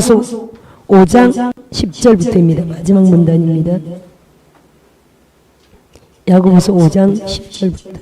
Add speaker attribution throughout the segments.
Speaker 1: 야고보서 5장 10절부터입니다. 마지막 문단입니다. 야고보서 5장 10절부터.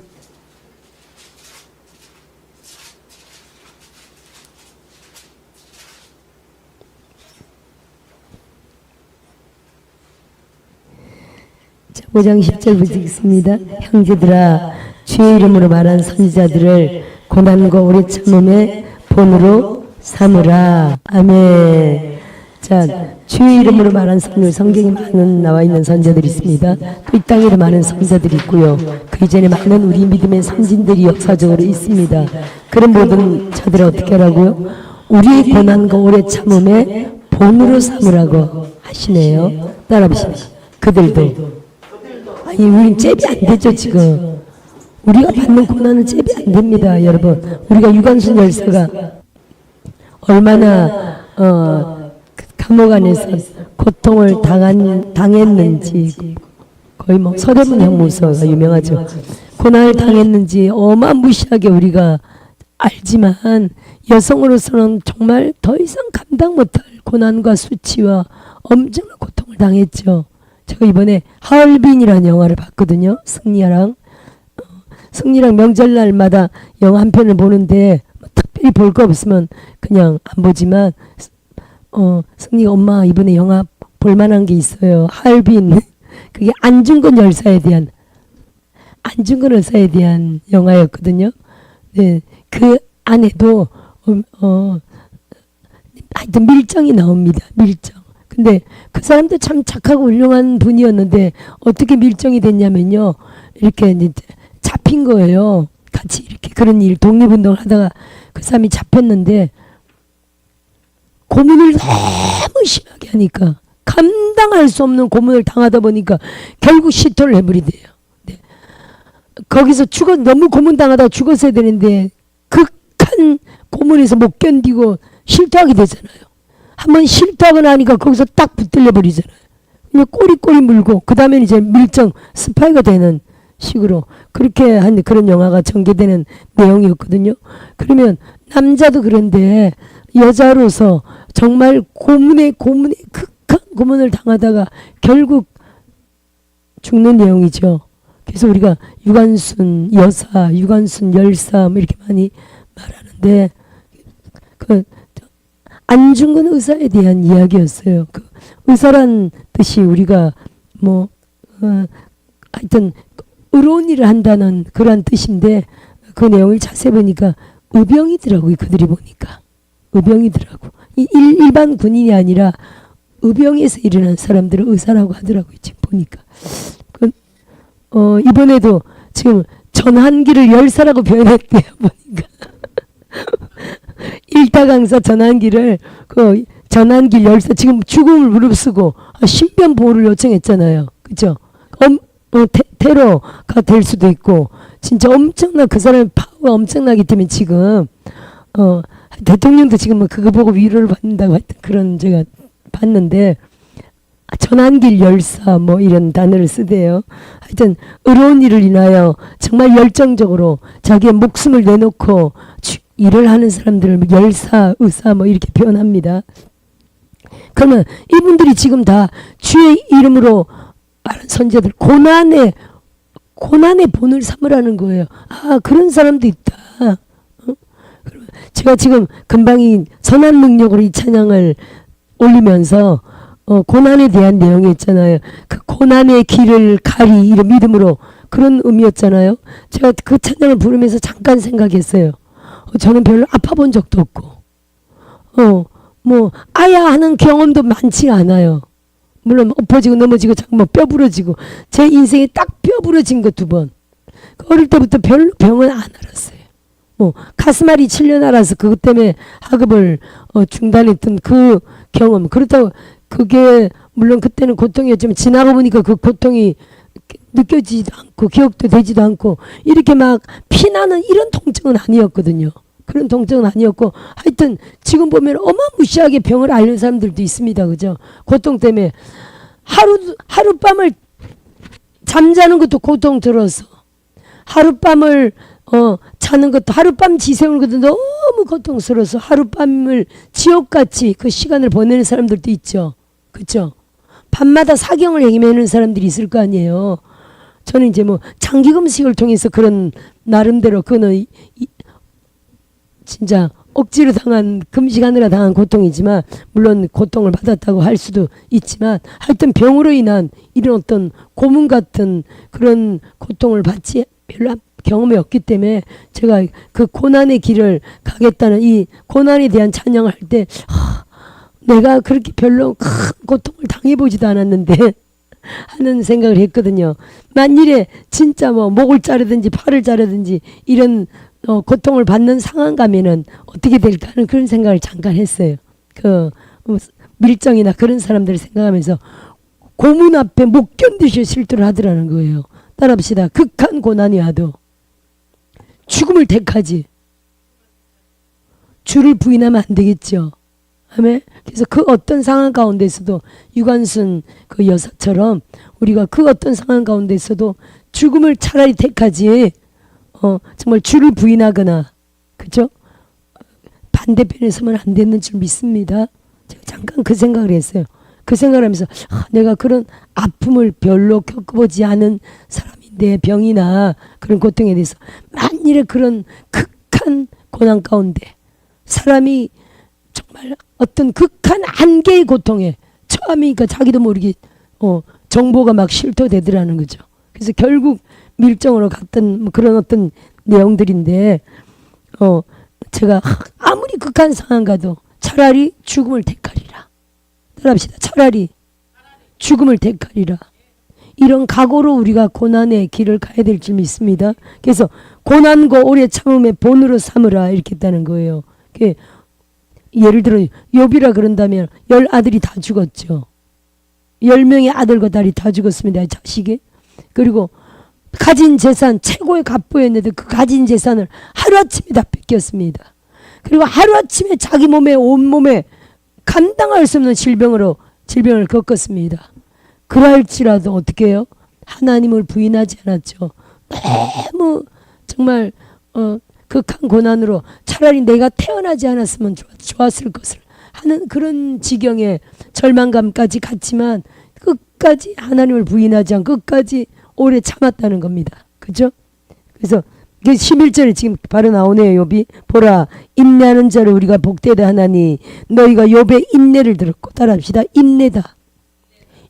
Speaker 1: 자, 5장 10절부터 읽습니다. 형제들아, 주의 이름으로 말한 선지자들을 고난과 오래 참음의 본으로 삼으라. 아멘. 자, 주의 이름으로 말한 선을 성경에 많은 나와 있는 선자들이 있습니다. 또 이 땅에도 많은 선자들이 있고요. 그 이전에 많은 우리 믿음의 선진들이 역사적으로 있습니다. 그런 모든 자들을 어떻게 하라고요? 우리의 고난과 오래 참음의 본으로 삼으라고 하시네요. 따라 보십시오. 그들도. 아니, 우린 잽이 안 되죠, 지금. 우리가 받는 고난은 잽이 안 됩니다, 여러분. 우리가 유관순 열사가 얼마나 감옥 안에서 고통을 당했는지, 거의 뭐 서대문 형무소가 유명하죠. 고난을 당했는지 어마무시하게 우리가 알지만, 여성으로서는 정말 더 이상 감당 못할 고난과 수치와 엄청난 고통을 당했죠. 제가 이번에 하얼빈이라는 영화를 봤거든요. 승리랑 명절날마다 영화 한 편을 보는데 특별히 볼 거 없으면 그냥 안 보지만, 승리가 엄마 이번에 영화 볼만한 게 있어요. 하얼빈. 그게 안중근 열사에 대한 영화였거든요. 네, 그 안에도 하여튼 밀정이 나옵니다. 밀정. 근데 그 사람도 참 착하고 훌륭한 분이었는데 어떻게 밀정이 됐냐면요. 이렇게 이제 잡힌 거예요. 같이 이렇게 그런 일, 독립운동을 하다가 그 사람이 잡혔는데 고문을 너무 심하게 하니까, 감당할 수 없는 고문을 당하다 보니까 결국 시토를 해버리대요. 네. 거기서 너무 고문당하다가 죽었어야 되는데 극한 고문에서 못 견디고 실토하게 되잖아요. 한번 실토하고 나니까 거기서 딱 붙들려 버리잖아요. 그냥 꼬리꼬리 물고 그 다음에 이제 밀정 스파이가 되는 식으로 그렇게 한 그런 영화가 전개되는 내용이었거든요. 그러면 남자도 그런데 여자로서 정말 고문에 극한 고문을 당하다가 결국 죽는 내용이죠. 그래서 우리가 유관순 여사, 유관순 열사 뭐 이렇게 많이 말하는데, 그 안중근 의사에 대한 이야기였어요. 그 의사란 뜻이 우리가 뭐 하여튼 의로운 일을 한다는 그런 뜻인데, 그 내용을 자세히 보니까 의병이더라고요. 그들이 보니까 의병이더라고. 일반 군인이 아니라 의병에서 일어난 사람들을 의사라고 하더라고요. 지금 보니까. 이번에도 지금 전환기를 열사라고 표현했대요. 보니까. 일타 강사 전환기를 전환기 열사, 지금 죽음을 무릅쓰고 신변 보호를 요청했잖아요. 그죠? 테러가 될 수도 있고, 진짜 엄청난, 그 사람의 파워가 엄청나기 때문에 지금 대통령도 지금 그거 보고 위로를 받는다고 하여튼 그런 제가 봤는데, 전환길 열사 뭐 이런 단어를 쓰대요. 하여튼 의로운 일을 인하여 정말 열정적으로 자기의 목숨을 내놓고 일을 하는 사람들을 열사, 의사 뭐 이렇게 표현합니다. 그러면 이분들이 지금 다 주의 이름으로 말한 선지자들, 고난의 본을 삼으라는 거예요. 아, 그런 사람도 있다. 제가 지금 금방이 선한 능력으로 이 찬양을 올리면서 고난에 대한 내용이 있잖아요. 그 고난의 길을 가리, 이런 믿음으로, 그런 의미였잖아요. 제가 그 찬양을 부르면서 잠깐 생각했어요. 저는 별로 아파본 적도 없고, 뭐 아야 하는 경험도 많지 않아요. 물론 엎어지고 넘어지고 자꾸 뭐 뼈 부러지고, 제 인생에 딱 뼈 부러진 거 2번. 어릴 때부터 별로 병은 안 알았어요. 뭐 가슴앓이 7년 알아서 그것 때문에 학업을 중단했던 그 경험. 그렇다고 그게 물론 그때는 고통이었지만 지나고 보니까 그 고통이 느껴지지도 않고 기억도 되지도 않고 이렇게 막 피나는 이런 통증은 아니었거든요. 그런 통증은 아니었고, 하여튼 지금 보면 어마무시하게 병을 앓는 사람들도 있습니다. 그죠? 고통 때문에 하룻밤을 잠자는 것도 고통 들어서, 하룻밤을 자는 것도 하룻밤 지새우는 것도 너무 고통스러워서 하룻밤을 지옥같이 그 시간을 보내는 사람들도 있죠. 그렇죠? 밤마다 사경을 헤매는 사람들이 있을 거 아니에요. 저는 이제 뭐 장기 금식을 통해서 그런 나름대로 그거는 진짜 억지로 당한 금식하느라 당한 고통이지만 물론 고통을 받았다고 할 수도 있지만 하여튼 병으로 인한 이런 어떤 고문 같은 그런 고통을 받지 별로 경험이 없기 때문에 제가 그 고난의 길을 가겠다는 이 고난에 대한 찬양을 할 때 내가 그렇게 별로 큰 고통을 당해보지도 않았는데 하는 생각을 했거든요. 만일에 진짜 뭐 목을 자르든지 팔을 자르든지 이런 고통을 받는 상황 가면은 어떻게 될까 하는 그런 생각을 잠깐 했어요. 그 밀정이나 그런 사람들을 생각하면서 고문 앞에 못 견디실 실도를 하더라는 거예요. 따라합시다. 극한 고난이 와도 죽음을 택하지. 주를 부인하면 안 되겠죠. 아멘. 그래서 그 어떤 상황 가운데서도 유관순 그 여사처럼 우리가 그 어떤 상황 가운데서도 죽음을 차라리 택하지. 정말 주를 부인하거나 그죠? 반대편에 서면 안 되는 줄 믿습니다. 제가 잠깐 그 생각을 했어요. 그 생각을 하면서 내가 그런 아픔을 별로 겪어보지 않은 사람인데 병이나 그런 고통에 대해서 만일에 그런 극한 고난 가운데 사람이 정말 어떤 극한 한계의 고통에 처음이니까 자기도 모르게 정보가 막 실토되더라는 거죠. 그래서 결국 밀정으로 갔던 뭐 그런 어떤 내용들인데 제가 아무리 극한 상황 가도 차라리 죽음을 택하리라. 따라합시다. 차라리 죽음을 택하리라. 이런 각오로 우리가 고난의 길을 가야 될 줄 믿습니다. 그래서 고난과 오래 참음의 본으로 삼으라 이렇게 했다는 거예요. 예를 들어 욥이라 그런다면 10아들이 다 죽었죠. 10명의 아들과 딸이 다 죽었습니다. 자식이. 그리고 가진 재산 최고의 갑부였는데 그 가진 재산을 하루아침에 다 뺏겼습니다. 그리고 하루아침에 자기 몸에 온몸에 감당할 수 없는 질병을 겪었습니다. 그럴지라도 어떻게 해요? 하나님을 부인하지 않았죠. 너무 정말 극한 고난으로 차라리 내가 태어나지 않았으면 좋았을 것을 하는 그런 지경의 절망감까지 갔지만 끝까지 하나님을 부인하지 않고 끝까지 오래 참았다는 겁니다. 그죠? 그래서 11절에 지금 바로 나오네요. 욥이 보라 인내하는 자를 우리가 복되다 하나니 너희가 욥의 인내를 들었고 따라합시다. 인내다.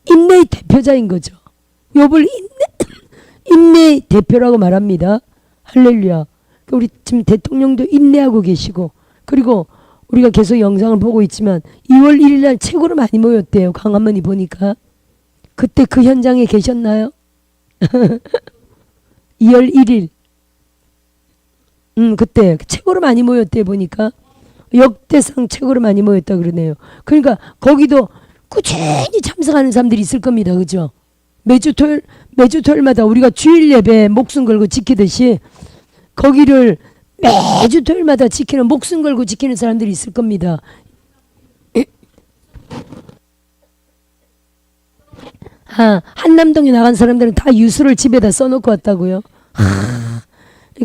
Speaker 1: 인내의 대표자인 거죠. 욥을 인내의 대표라고 말합니다. 할렐루야. 우리 지금 대통령도 인내하고 계시고 그리고 우리가 계속 영상을 보고 있지만 2월 1일 날 최고로 많이 모였대요. 광화문이 보니까. 그때 그 현장에 계셨나요? 2월 1일 그때 최고로 많이 모였대 보니까 역대상 최고로 많이 모였다 그러네요. 그러니까 거기도 꾸준히 참석하는 사람들이 있을 겁니다. 그죠? 매주 토요일마다 우리가 주일 예배 목숨 걸고 지키듯이 거기를 매주 토요일마다 지키는 목숨 걸고 지키는 사람들이 있을 겁니다. 한남동에 나간 사람들은 다 유수를 집에다 써놓고 왔다고요.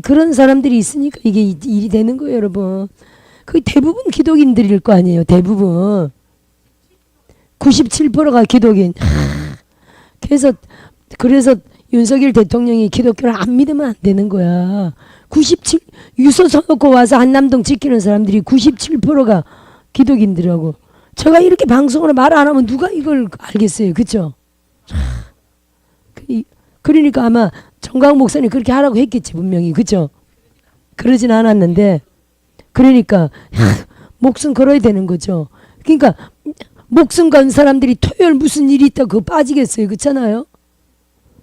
Speaker 1: 그런 사람들이 있으니까 이게 일이 되는 거예요, 여러분. 거의 대부분 기독인들일 거 아니에요. 대부분 97%가 기독인. 그래서 윤석열 대통령이 기독교를 안 믿으면 안 되는 거야. 유서 써놓고 와서 한남동 지키는 사람들이 97%가 기독인들하고. 제가 이렇게 방송으로 말 안 하면 누가 이걸 알겠어요. 그렇죠? 그러니까 아마 정광 목사님 그렇게 하라고 했겠지 분명히. 그죠? 그러진 않았는데 그러니까 목숨 걸어야 되는 거죠. 그러니까 목숨 건 사람들이 토요일 무슨 일이 있다고 그거 빠지겠어요. 그렇잖아요?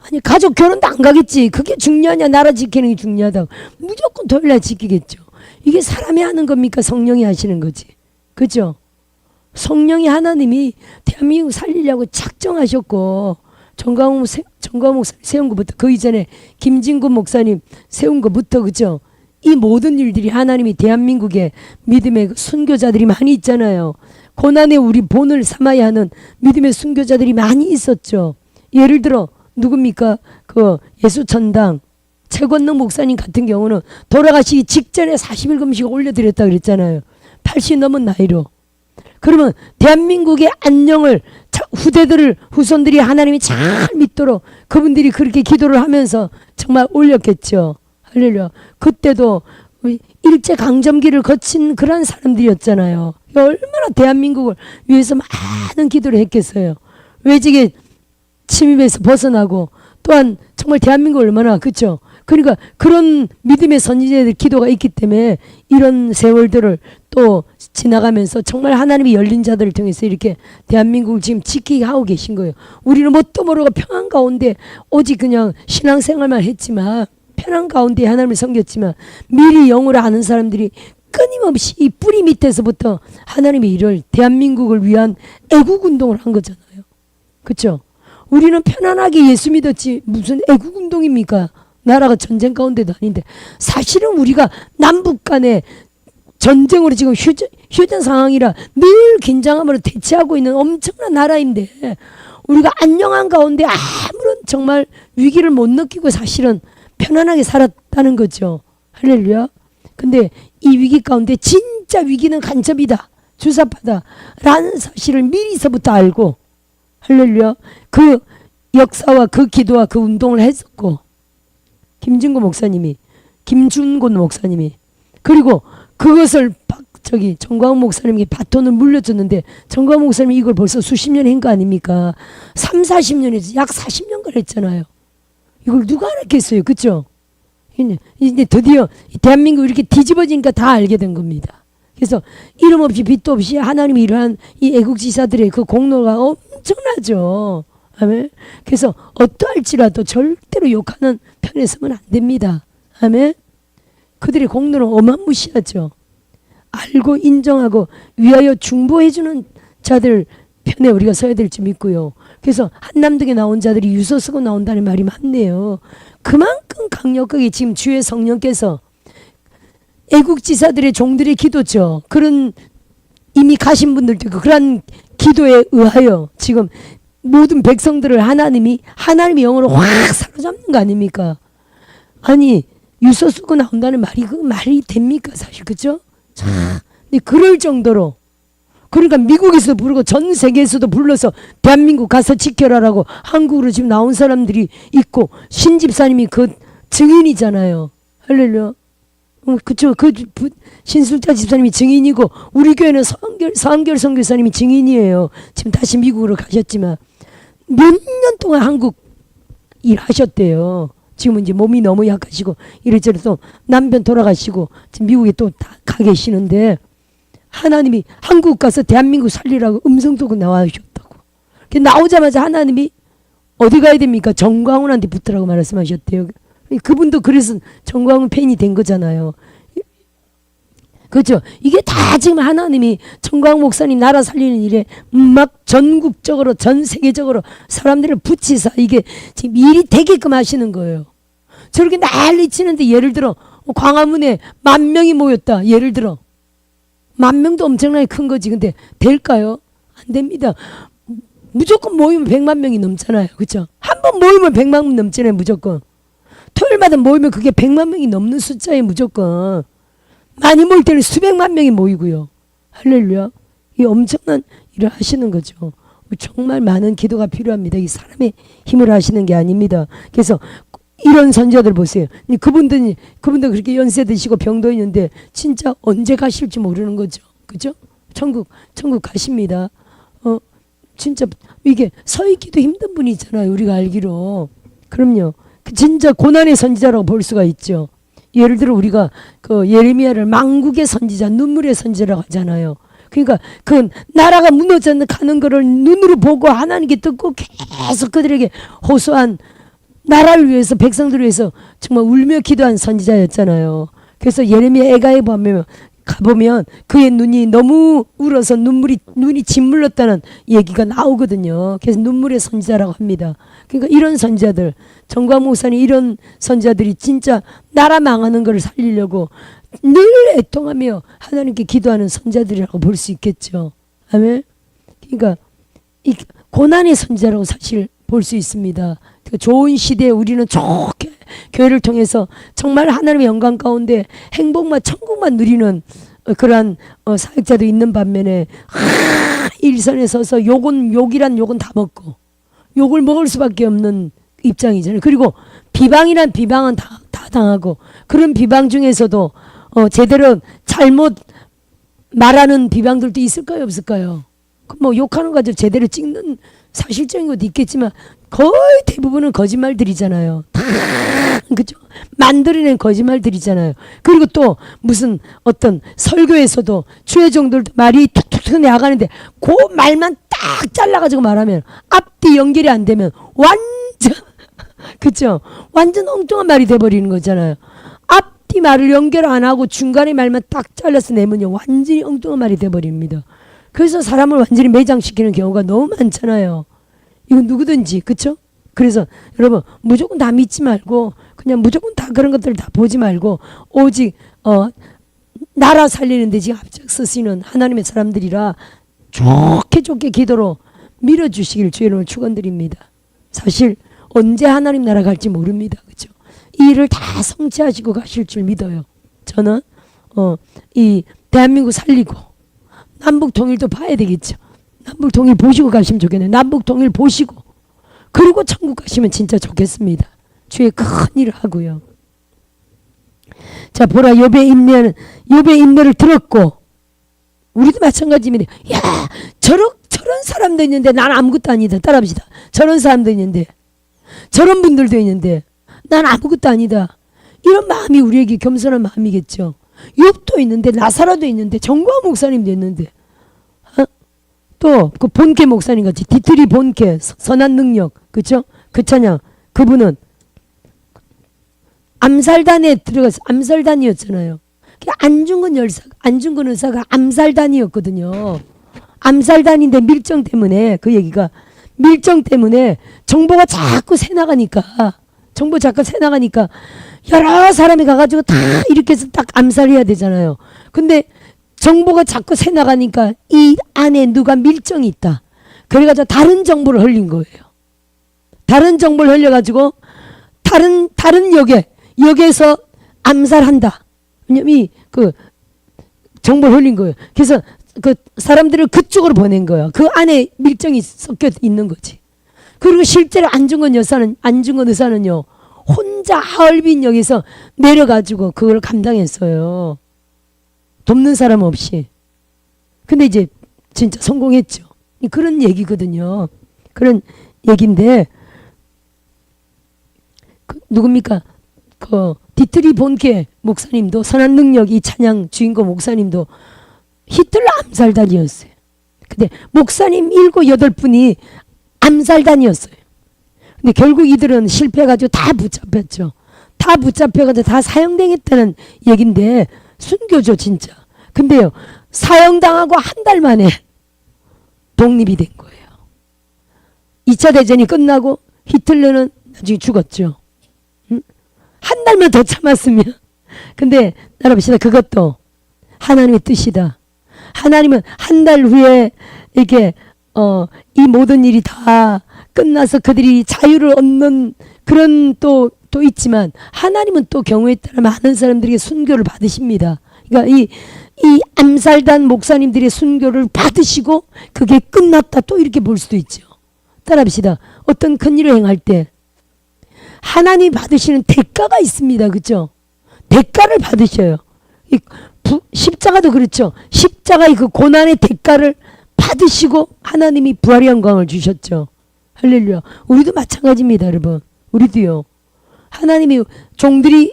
Speaker 1: 아니 가족 결혼도 안 가겠지. 그게 중요하냐. 나라 지키는 게 중요하다고. 무조건 토요일 날 지키겠죠. 이게 사람이 하는 겁니까? 성령이 하시는 거지. 그죠? 성령이 하나님이 대한민국 살리려고 작정하셨고 정광욱 목사님 세운 것부터 그 이전에 김진구 목사님 세운 것부터 그죠? 이 모든 일들이 하나님이 대한민국에 믿음의 순교자들이 많이 있잖아요. 고난에 우리 본을 삼아야 하는 믿음의 순교자들이 많이 있었죠. 예를 들어 누굽니까? 그 예수천당 최권능 목사님 같은 경우는 돌아가시기 직전에 40일 금식 올려드렸다 그랬잖아요. 80 넘은 나이로. 그러면 대한민국의 안녕을 후손들이 하나님이 잘 믿도록 그분들이 그렇게 기도를 하면서 정말 올렸겠죠. 할렐루야. 그때도 일제강점기를 거친 그런 사람들이었잖아요. 얼마나 대한민국을 위해서 많은 기도를 했겠어요. 외직의 침입에서 벗어나고 또한 정말 대한민국을 얼마나, 그렇죠? 그러니까 그런 믿음의 선지자들 기도가 있기 때문에 이런 세월들을 또 지나가면서 정말 하나님이 열린 자들을 통해서 이렇게 대한민국을 지금 지키게 하고 계신 거예요. 우리는 뭣도 모르고 평안 가운데 오직 그냥 신앙생활만 했지만, 편한 가운데 하나님을 섬겼지만, 미리 영으로 아는 사람들이 끊임없이 이 뿌리 밑에서부터 하나님의 일을 대한민국을 위한 애국운동을 한 거잖아요. 그렇죠? 우리는 편안하게 예수 믿었지 무슨 애국운동입니까? 나라가 전쟁 가운데도 아닌데. 사실은 우리가 남북 간에 전쟁으로 지금 휴전 상황이라 늘 긴장함으로 대치하고 있는 엄청난 나라인데, 우리가 안녕한 가운데 아무런 정말 위기를 못 느끼고 사실은 편안하게 살았다는 거죠. 할렐루야. 근데 이 위기 가운데 진짜 위기는 간첩이다, 주사파다 라는 사실을 미리서부터 알고, 할렐루야, 그 역사와 그 기도와 그 운동을 했었고, 김준곤 목사님이 그리고 그것을 정광훈 목사님에게 바톤을 물려줬는데, 정광훈 목사님이 이걸 벌써 수십 년 한 거 아닙니까? 3, 40년에서 약 40년간 했잖아요. 이걸 누가 알았겠어요. 그렇죠? 이제 드디어 대한민국 이렇게 뒤집어지니까 다 알게 된 겁니다. 그래서 이름 없이 빚도 없이 하나님이 이러한 이 애국지사들의 그 공로가 엄청나죠. 아멘. 그래서 어떠할지라도 절대로 욕하는 편에 서면 안 됩니다. 아멘. 그들의 공로는 어마무시하죠. 알고 인정하고 위하여 중보해주는 자들 편에 우리가 서야 될 줄 믿고요. 그래서 한남동에 나온 자들이 유서 쓰고 나온다는 말이 맞네요. 그만큼 강력하게 지금 주의 성령께서 애국지사들의 종들의 기도죠. 그런 이미 가신 분들도 있고, 그런 기도에 의하여 지금 모든 백성들을 하나님의 영으로 확 사로잡는 거 아닙니까? 아니, 유서 쓰고 나온다는 말이 그 말이 됩니까 사실, 그죠? 근데 그럴 정도로, 그러니까 미국에서도 부르고 전 세계에서도 불러서 대한민국 가서 지켜라라고 한국으로 지금 나온 사람들이 있고, 신집사님이 그 증인이잖아요. 할렐루야. 그쵸. 신술자 집사님이 증인이고, 우리 교회는 서한결 선교사님이 증인이에요. 지금 다시 미국으로 가셨지만 몇 년 동안 한국 일하셨대요. 지금은 이제 몸이 너무 약하시고 이래저래 또 남편 돌아가시고 지금 미국에 또 다 가 계시는데, 하나님이 한국 가서 대한민국 살리라고 음성 듣고 나와주셨다고. 나오자마자 하나님이 어디 가야 됩니까? 정광훈한테 붙으라고 말씀하셨대요. 그분도 그래서 정광훈 팬이 된 거잖아요. 그렇죠? 이게 다 지금 하나님이 정광훈 목사님 나라 살리는 일에 막 전국적으로 전 세계적으로 사람들을 붙이사 이게 지금 일이 되게끔 하시는 거예요. 저렇게 난리 치는데, 예를 들어 광화문에 10,000명이 모였다. 예를 들어 10,000명도 엄청나게 큰 거지. 근데 될까요? 안 됩니다. 무조건 모이면 100만 명이 넘잖아요. 그렇죠? 한 번 모이면 100만 명 넘잖아요. 무조건. 토요일마다 모이면 그게 100만 명이 넘는 숫자예요. 무조건. 많이 모일 때는 수백만 명이 모이고요. 할렐루야. 이 엄청난 일을 하시는 거죠. 정말 많은 기도가 필요합니다. 이 사람의 힘을 하시는 게 아닙니다. 그래서 이런 선지자들 보세요. 그분들 그렇게 연세 드시고 병도 있는데 진짜 언제 가실지 모르는 거죠. 그죠? 천국 가십니다. 진짜 이게 서 있기도 힘든 분이 있잖아요. 우리가 알기로. 그럼요. 진짜 고난의 선지자라고 볼 수가 있죠. 예를 들어 우리가 그 예레미야를 망국의 선지자, 눈물의 선지자라고 하잖아요. 그러니까 그 나라가 무너져 가는 거를 눈으로 보고 하나님께 듣고 계속 그들에게 호소한, 나라를 위해서, 백성들을 위해서 정말 울며 기도한 선지자였잖아요. 그래서 예레미야 애가에 가보면 그의 눈이 너무 울어서 눈이 짓물렀다는 얘기가 나오거든요. 그래서 눈물의 선지자라고 합니다. 그러니까 이런 선지자들, 정광 목사님 이런 선지자들이 진짜 나라 망하는 걸 살리려고 늘 애통하며 하나님께 기도하는 선지자들이라고 볼 수 있겠죠. 아멘. 그러니까 이 고난의 선지자라고 사실 볼 수 있습니다. 좋은 시대에 우리는 좋게 교회를 통해서 정말 하나님의 영광 가운데 행복만 천국만 누리는 그러한 사역자도 있는 반면에 일선에 서서 욕이란 욕은 다 먹고 욕을 먹을 수밖에 없는 입장이잖아요. 그리고 비방이란 비방은 다 당하고 그런 비방 중에서도 제대로 잘못 말하는 비방들도 있을까요, 없을까요? 뭐 욕하는 거 가지고 제대로 찍는 사실적인 것도 있겠지만 거의 대부분은 거짓말들이잖아요. 다 그죠? 만들어낸 거짓말들이잖아요. 그리고 또 무슨 어떤 설교에서도 주의 종들도 말이 툭툭툭 나가는데 그 말만 딱 잘라가지고 말하면 앞뒤 연결이 안 되면 완전 그죠? 완전 엉뚱한 말이 돼버리는 거잖아요. 앞뒤 말을 연결 안 하고 중간에 말만 딱 잘라서 내면요 완전히 엉뚱한 말이 돼버립니다. 그래서 사람을 완전히 매장시키는 경우가 너무 많잖아요. 이건 누구든지 그쵸? 그래서 여러분 무조건 다 믿지 말고 그냥 무조건 다 그런 것들을 다 보지 말고 오직 나라 살리는 데 지금 앞장서시는 하나님의 사람들이라 좋게 기도로 밀어주시길 주의 이름으로 축원드립니다. 사실 언제 하나님 나라 갈지 모릅니다. 그죠? 이 일을 다 성취하시고 가실 줄 믿어요. 저는 이 대한민국 살리고 남북 통일도 봐야 되겠죠. 남북 통일 보시고 가시면 좋겠네요. 남북 통일 보시고 그리고 천국 가시면 진짜 좋겠습니다. 주의 큰 일을 하고요. 자 보라 욥의 인내를 들었고 우리도 마찬가지입니다. 야 저런 사람도 있는데 난 아무것도 아니다. 따라합시다. 저런 사람도 있는데 저런 분들도 있는데 난 아무것도 아니다. 이런 마음이 우리에게 겸손한 마음이겠죠. 욥도 있는데 나사로도 있는데 정광 목사님도 있는데 또 그 본캐 목사님 같이 디트리 본캐 선한 능력 그쵸? 그 찬양 그분은 암살단에 들어가서 암살단이었잖아요. 안중근 의사가 암살단이었거든요. 암살단인데 밀정 때문에 그 얘기가 밀정 때문에 정보가 자꾸 새나가니까 여러 사람이 가가지고 다 이렇게 해서 딱 암살해야 되잖아요. 근데 정보가 자꾸 새나가니까 이 안에 누가 밀정이 있다. 그래가지고 다른 정보를 흘린 거예요. 다른 정보를 흘려가지고 다른 역에서 암살한다. 왜냐면 그 정보를 흘린 거예요. 그래서 그 사람들을 그쪽으로 보낸 거예요. 그 안에 밀정이 섞여 있는 거지. 그리고 실제로 안중근 의사는요. 혼자 하얼빈역에서 내려가지고 그걸 감당했어요. 돕는 사람 없이. 근데 이제 진짜 성공했죠. 그런 얘기거든요. 그런 얘기인데 누굽니까? 그 디트리 본케 목사님도 선한 능력 이 찬양 주인공 목사님도 히틀러 암살단이었어요. 근데 목사님 7, 8분이 암살단이었어요. 근데 결국 이들은 실패해가지고 다 붙잡혔죠. 다 붙잡혀가지고 다 사형당했다는 얘긴데 순교죠 진짜. 근데요 사형당하고 한 달 만에 독립이 된 거예요. 2차 대전이 끝나고 히틀러는 나중에 죽었죠. 한 달만 더 참았으면. 근데 따라봅시다. 그것도 하나님의 뜻이다. 하나님은 한 달 후에 이렇게 이 모든 일이 다 끝나서 그들이 자유를 얻는 그런 또 있지만 하나님은 또 경우에 따라 많은 사람들에게 순교를 받으십니다. 그러니까 이 암살단 목사님들의 순교를 받으시고 그게 끝났다 또 이렇게 볼 수도 있죠. 따라합시다. 어떤 큰 일을 행할 때 하나님이 받으시는 대가가 있습니다. 그렇죠? 대가를 받으셔요. 십자가도 그렇죠. 십자가의 그 고난의 대가를 받으시고 하나님이 부활의 영광을 주셨죠. 할렐루야. 우리도 마찬가지입니다. 여러분. 우리도요. 하나님이 종들이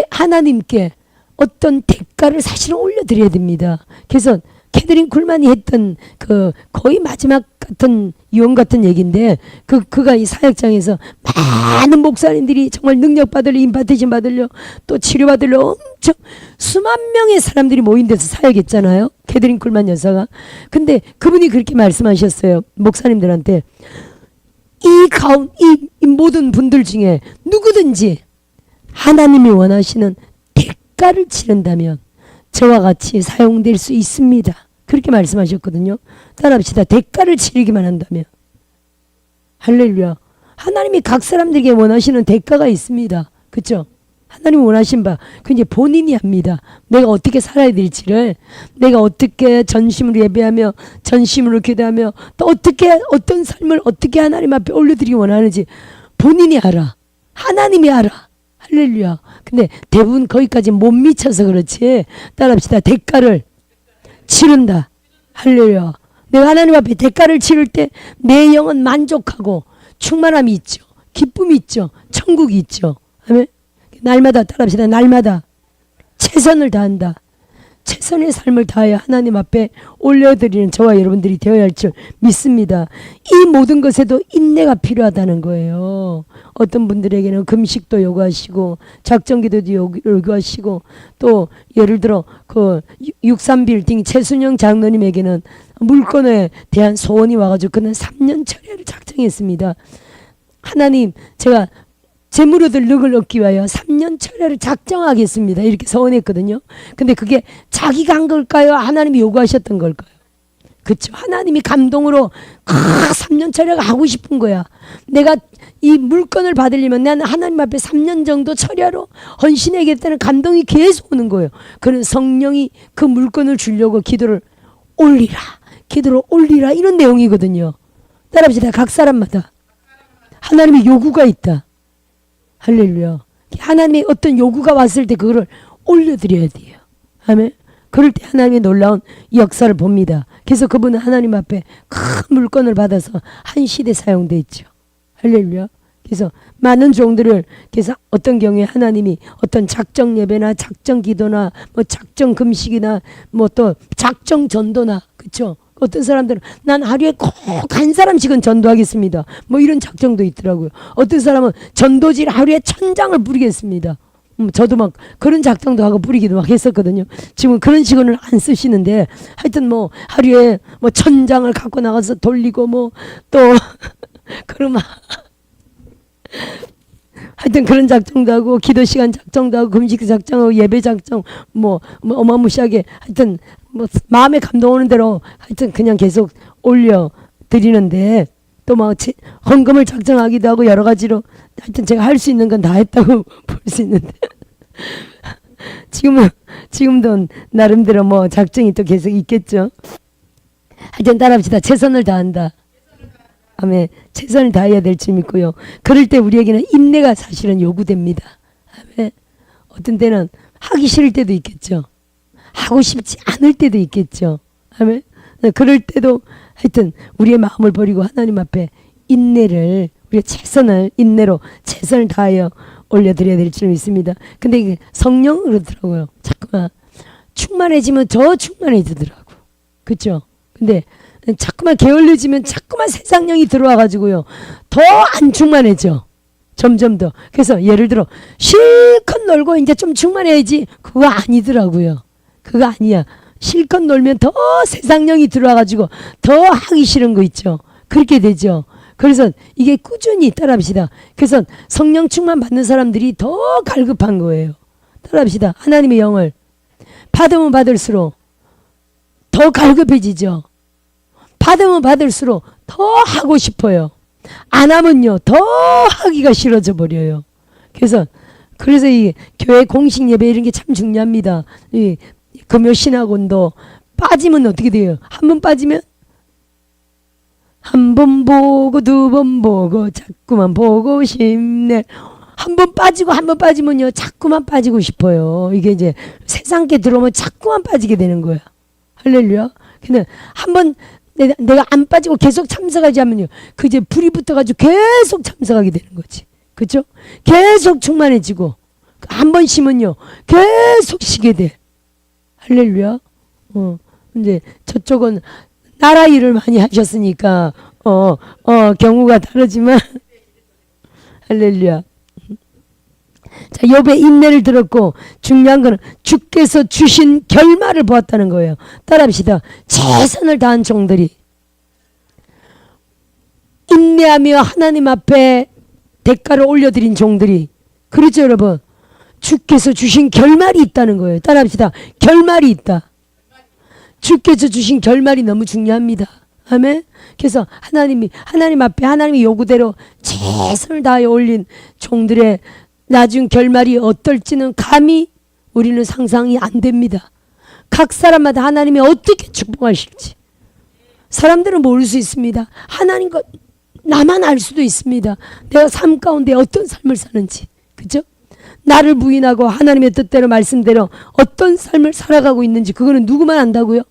Speaker 1: 하나님께 어떤 대가를 사실은 올려드려야 됩니다. 그래서 캐드린 쿨만이 했던 그 거의 마지막 같은 유언 같은 얘기인데 그가 이 사역장에서 많은 목사님들이 정말 능력 받으려 임파테이션 받으려 또 치료 받으려 엄청 수만 명의 사람들이 모인 데서 사역했잖아요. 캐드린 쿨만 여사가. 근데 그분이 그렇게 말씀하셨어요. 목사님들한테 이 모든 분들 중에 누구든지 하나님이 원하시는 대가를 치른다면 저와 같이 사용될 수 있습니다. 그렇게 말씀하셨거든요. 따라합시다. 대가를 치르기만 한다면. 할렐루야. 하나님이 각 사람들에게 원하시는 대가가 있습니다. 그렇죠? 하나님이 원하신 바, 그 이제 본인이 합니다. 내가 어떻게 살아야 될지를, 내가 어떻게 전심으로 예배하며, 전심으로 기도하며, 또 어떻게, 어떤 삶을 어떻게 하나님 앞에 올려드리기 원하는지 본인이 알아. 하나님이 알아. 할렐루야. 근데 대부분 거기까지 못 미쳐서 그렇지. 따라합시다. 대가를 치른다. 할렐루야. 내가 하나님 앞에 대가를 치를 때 내 영은 만족하고 충만함이 있죠. 기쁨이 있죠. 천국이 있죠. 아멘. 날마다 따라합시다. 날마다 최선을 다한다. 최선의 삶을 다하여 하나님 앞에 올려드리는 저와 여러분들이 되어야 할 줄 믿습니다. 이 모든 것에도 인내가 필요하다는 거예요. 어떤 분들에게는 금식도 요구하시고 작정기도도 요구하시고, 또 예를 들어 그 63빌딩 최순영 장로님에게는 물건에 대한 소원이 와가지고 그는 3년 철회를 작정했습니다. 하나님, 제가 재물 얻을 력을 얻기 위하여 3년 철회를 작정하겠습니다. 이렇게 서원했거든요. 근데 그게 자기가 한 걸까요? 하나님이 요구하셨던 걸까요? 그렇죠. 하나님이 감동으로 3년 철회가 하고 싶은 거야. 내가 이 물건을 받으려면 난 하나님 앞에 3년 정도 철야로 헌신해야겠다는 감동이 계속 오는 거예요. 그런 성령이 그 물건을 주려고 기도를 올리라. 기도를 올리라. 이런 내용이거든요. 따라합시다. 각 사람마다 하나님의 요구가 있다. 할렐루야. 하나님의 어떤 요구가 왔을 때 그거를 올려드려야 돼요. 아멘. 그럴 때 하나님의 놀라운 역사를 봅니다. 그래서 그분은 하나님 앞에 큰 물건을 받아서 한 시대 사용돼 있죠. 할렐루야. 그래서 많은 종들을, 그래서 어떤 경우에 하나님이 어떤 작정 예배나 작정 기도나 뭐 작정 금식이나 뭐 또 작정 전도나, 그렇죠? 어떤 사람들은 난 하루에 꼭 한 사람씩은 전도하겠습니다. 뭐 이런 작정도 있더라고요. 어떤 사람은 전도지를 하루에 1000장을 부리겠습니다. 저도 막 그런 작정도 하고 부리기도 막 했었거든요. 지금 그런 식으로는 안 쓰시는데, 하여튼 뭐 하루에 뭐 1000장을 갖고 나가서 돌리고 뭐 또 그러면 하여튼 그런 작정도 하고, 기도 시간 작정도 하고, 금식 작정하고, 예배 작정 뭐 어마무시하게 하여튼 뭐 마음에 감동 오는 대로 하여튼 그냥 계속 올려 드리는데, 또 막 헌금을 작정하기도 하고 여러 가지로 하여튼 제가 할 수 있는 건 다 했다고 볼 수 있는데 지금도 나름대로 뭐 작정이 또 계속 있겠죠. 하여튼 따라합시다. 최선을 다한다. 아멘. 최선을 다해야 될 줄 믿고요. 그럴 때 우리에게는 인내가 사실은 요구됩니다. 아멘. 어떤 때는 하기 싫을 때도 있겠죠. 하고 싶지 않을 때도 있겠죠. 아멘. 그럴 때도 하여튼 우리의 마음을 버리고 하나님 앞에 인내를, 우리가 최선을, 인내로 최선을 다하여 올려드려야 될 줄 믿습니다. 근데 이게 성령 그러더라고요. 자꾸만 충만해지면 더 충만해지더라고. 그렇죠? 근데 자꾸만 게을러지면 자꾸만 세상령이 들어와가지고요, 더 안 충만해져. 점점 더. 그래서 예를 들어 실컷 놀고 이제 좀 충만해야지, 그거 아니더라고요. 그거 아니야. 실컷 놀면 더 세상령이 들어와가지고 더 하기 싫은 거 있죠. 그렇게 되죠. 그래서 이게 꾸준히 따라합시다. 그래서 성령 충만 받는 사람들이 더 갈급한 거예요. 따라합시다. 하나님의 영을 받으면 받을수록 더 갈급해지죠. 받으면 받을수록 더 하고 싶어요. 안 하면요, 더 하기가 싫어져 버려요. 그래서 이 교회 공식 예배 이런 게 참 중요합니다. 이 금요 신학원도 빠지면 어떻게 돼요? 한 번 빠지면 한 번 보고 두 번 보고 자꾸만 보고 싶네. 한 번 빠지고 한 번 빠지면요, 자꾸만 빠지고 싶어요. 이게 이제 세상께 들어오면 자꾸만 빠지게 되는 거야. 할렐루야. 근데 한 번 내가 안 빠지고 계속 참석하지 않으면요, 그 이제 불이 붙어가지고 계속 참석하게 되는 거지. 그렇죠? 계속 충만해지고, 한 번 쉬면요 계속 쉬게 돼. 할렐루야. 이제 저쪽은 나라 일을 많이 하셨으니까 경우가 다르지만 할렐루야. 자, 욥의 인내를 들었고, 중요한 거는 주께서 주신 결말을 보았다는 거예요. 따라합시다. 최선을 다한 종들이, 인내하며 하나님 앞에 대가를 올려드린 종들이, 그렇죠 여러분? 주께서 주신 결말이 있다는 거예요. 따라합시다. 결말이 있다. 주께서 주신 결말이 너무 중요합니다. 아멘. 그래서 하나님 앞에 하나님의 요구대로 최선을 다해 올린 종들의 나중 결말이 어떨지는 감히 우리는 상상이 안 됩니다. 각 사람마다 하나님이 어떻게 축복하실지 사람들은 모를 수 있습니다. 하나님과 나만 알 수도 있습니다. 내가 삶 가운데 어떤 삶을 사는지. 그죠? 나를 부인하고 하나님의 뜻대로 말씀대로 어떤 삶을 살아가고 있는지 그거는 누구만 안다고요?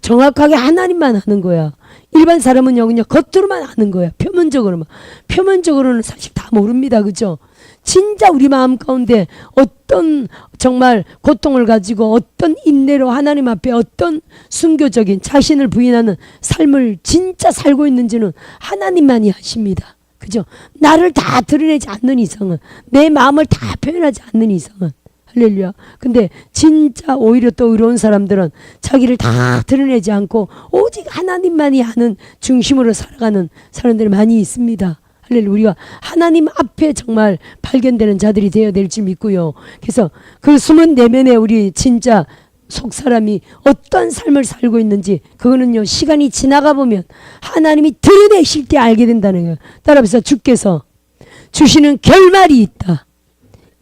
Speaker 1: 정확하게 하나님만 아는 거야. 일반 사람은요 그냥 겉으로만 아는 거야. 표면적으로만. 표면적으로는 사실 다 모릅니다. 그죠? 진짜 우리 마음 가운데 어떤 정말 고통을 가지고 어떤 인내로 하나님 앞에 어떤 순교적인 자신을 부인하는 삶을 진짜 살고 있는지는 하나님만이 아십니다. 그죠? 나를 다 드러내지 않는 이상은, 내 마음을 다 표현하지 않는 이상은. 할렐루야. 근데 진짜 오히려 또 의로운 사람들은 자기를 다 드러내지 않고 오직 하나님만이 아는 중심으로 살아가는 사람들이 많이 있습니다. 할렐루야. 우리가 하나님 앞에 정말 발견되는 자들이 되어야 될 줄 믿고요. 그래서 그 숨은 내면에 우리 진짜 속 사람이 어떤 삶을 살고 있는지 그거는요 시간이 지나가 보면 하나님이 드러내실 때 알게 된다는 거예요. 따라서 주께서 주시는 결말이 있다.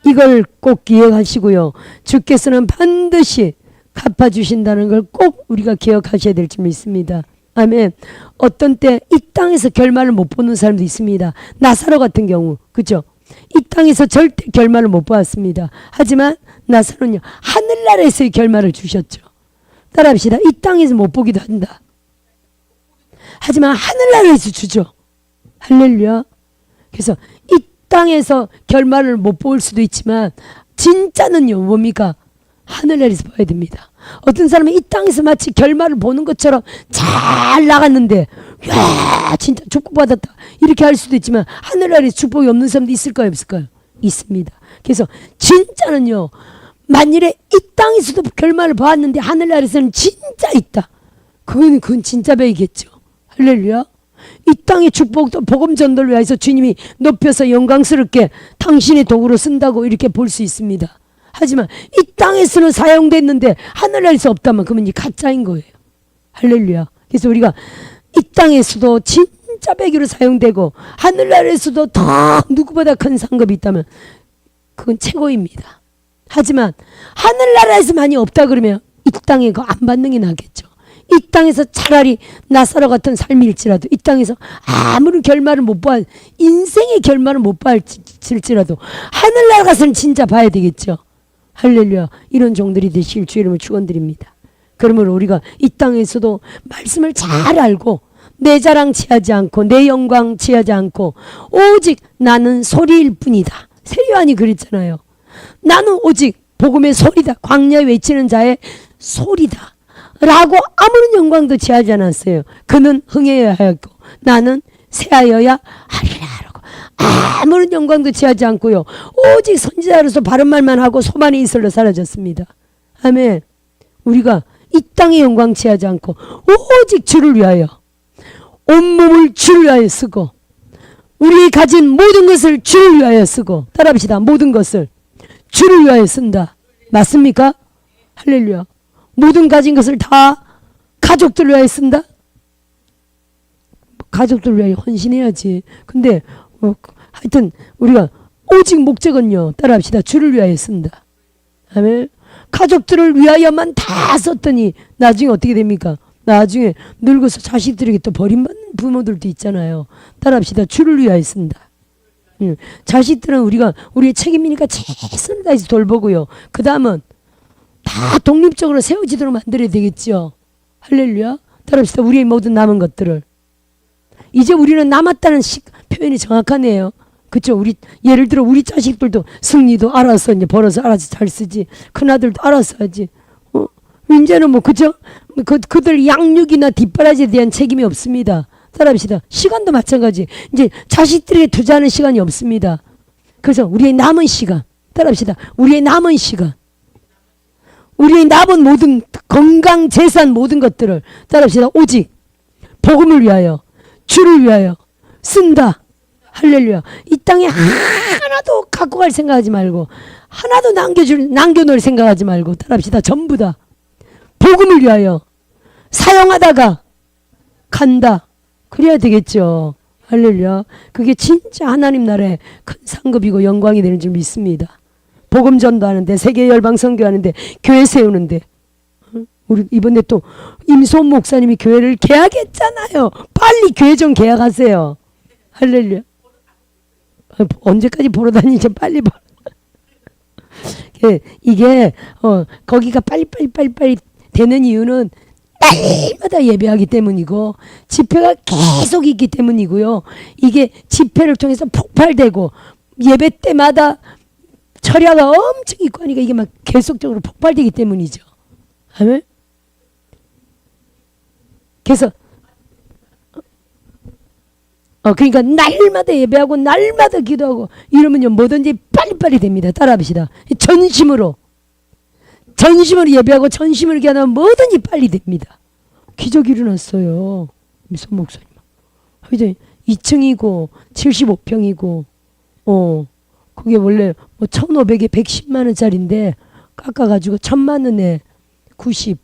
Speaker 1: 이걸 꼭 기억하시고요. 주께서는 반드시 갚아주신다는 걸 꼭 우리가 기억하셔야 될 줄 믿습니다. 아멘. 어떤 때 이 땅에서 결말을 못 보는 사람도 있습니다. 나사로 같은 경우, 그죠? 이 땅에서 절대 결말을 못 보았습니다. 하지만 나사로는요 하늘나라에서의 결말을 주셨죠. 따라합시다. 이 땅에서 못 보기도 한다. 하지만 하늘나라에서 주죠. 할렐루야. 그래서 이 땅에서 결말을 못 볼 수도 있지만 진짜는요 뭡니까? 하늘나라에서 봐야 됩니다. 어떤 사람은 이 땅에서 마치 결말을 보는 것처럼 잘 나갔는데 야 진짜 축복받았다 이렇게 할 수도 있지만 하늘나라에서 축복이 없는 사람도 있을까요 없을까요? 있습니다. 그래서 진짜는요 만일에 이 땅에서도 결말을 보았는데 하늘나라에서는 진짜 있다. 그건 진짜 배이겠죠. 할렐루야. 이 땅의 축복도 복음 전도를 위해서 주님이 높여서 영광스럽게 당신의 도구로 쓴다고 이렇게 볼 수 있습니다. 하지만 이 땅에서는 사용됐는데 하늘나라에서 없다면 그러면 이 가짜인 거예요. 할렐루야. 그래서 우리가 이 땅에서도 진짜 배기로 사용되고 하늘나라에서도 더 누구보다 큰 상급이 있다면 그건 최고입니다. 하지만 하늘나라에서 많이 없다 그러면 이 땅에 그거 안 받는 게 낫겠죠. 이 땅에서 차라리 나사로 같은 삶일지라도 이 땅에서 아무런 결말을 못 봐, 인생의 결말을 못 봤을지라도 하늘나라 가서는 진짜 봐야 되겠죠. 할렐루야. 이런 종들이 되실 주의 이름을 축원드립니다. 그러므로 우리가 이 땅에서도 말씀을 잘 알고 내 자랑 취하지 않고 내 영광 취하지 않고 오직 나는 소리일 뿐이다. 세요한이 그랬잖아요. 나는 오직 복음의 소리다. 광야에 외치는 자의 소리다 라고 아무런 영광도 취하지 않았어요. 그는 흥해야 하였고 나는 새하여야 하리라 라고 아무런 영광도 취하지 않고요 오직 선지자로서 바른 말만 하고 소만의 이슬로 사라졌습니다. 아멘. 우리가 이 땅의 영광 취하지 않고 오직 주를 위하여 온몸을 주를 위하여 쓰고 우리 가진 모든 것을 주를 위하여 쓰고 따라합시다. 모든 것을 주를 위하여 쓴다. 맞습니까? 할렐루야. 모든 가진 것을 다 가족들을 위하여 쓴다? 가족들을 위하여 헌신해야지. 근데 하여튼 우리가 오직 목적은요. 따라합시다. 주를 위하여 쓴다. 아멘. 가족들을 위하여만 다 썼더니 나중에 어떻게 됩니까? 나중에 늙어서 자식들에게 또 버림받는 부모들도 있잖아요. 따라합시다. 주를 위하여 쓴다. 자식들은 우리의 책임이니까 최선을 다해서 돌보고요. 그 다음은 다 독립적으로 세워지도록 만들어야 되겠죠. 할렐루야. 따라합시다. 우리의 모든 남은 것들을. 이제 우리는 남았다는 표현이 정확하네요. 그쵸? 우리 예를 들어 우리 자식들도 승리도 알아서 이제 벌어서 알아서 잘 쓰지. 큰아들도 알아서 하지. 이제는 뭐 그죠? 그들 양육이나 뒷바라지에 대한 책임이 없습니다. 따라합시다. 시간도 마찬가지. 이제 자식들에게 투자하는 시간이 없습니다. 그래서 우리의 남은 시간. 따라합시다. 우리의 남은 시간. 우리의 남은 모든 건강, 재산 모든 것들을 따라합시다. 오직 복음을 위하여 주를 위하여 쓴다. 할렐루야. 이 땅에 하나도 갖고 갈 생각하지 말고 하나도 남겨놓을 생각하지 말고 따라합시다. 전부 다 복음을 위하여 사용하다가 간다. 그래야 되겠죠. 할렐루야. 그게 진짜 하나님 나라의 큰 상급이고 영광이 되는 줄 믿습니다. 복음 전도하는데, 세계 열방 선교하는데, 교회 세우는데. 우리 이번에 또 임소원 목사님이 교회를 개학했잖아요. 빨리 교회 좀 개학하세요. 할렐루야. 언제까지 보러 다니죠? 빨리 보러. 이게 거기가 빨리 되는 이유는 날마다 예배하기 때문이고 집회가 계속 있기 때문이고요. 이게 집회를 통해서 폭발되고 예배 때마다 철야가 엄청 있고 하니까 이게 막 계속적으로 폭발되기 때문이죠. 아멘. 그래서 그러니까 날마다 예배하고 날마다 기도하고 이러면요 뭐든지 빨리빨리 됩니다. 따라합시다. 전심으로 예배하고 전심으로 기도하면 뭐든지 빨리 됩니다. 기적이 일어났어요. 미선 목사님. 이제 2층이고 75평이고 그게 원래 뭐 1,500에 110만 원짜리인데 깎아가지고 1,000만 원에 90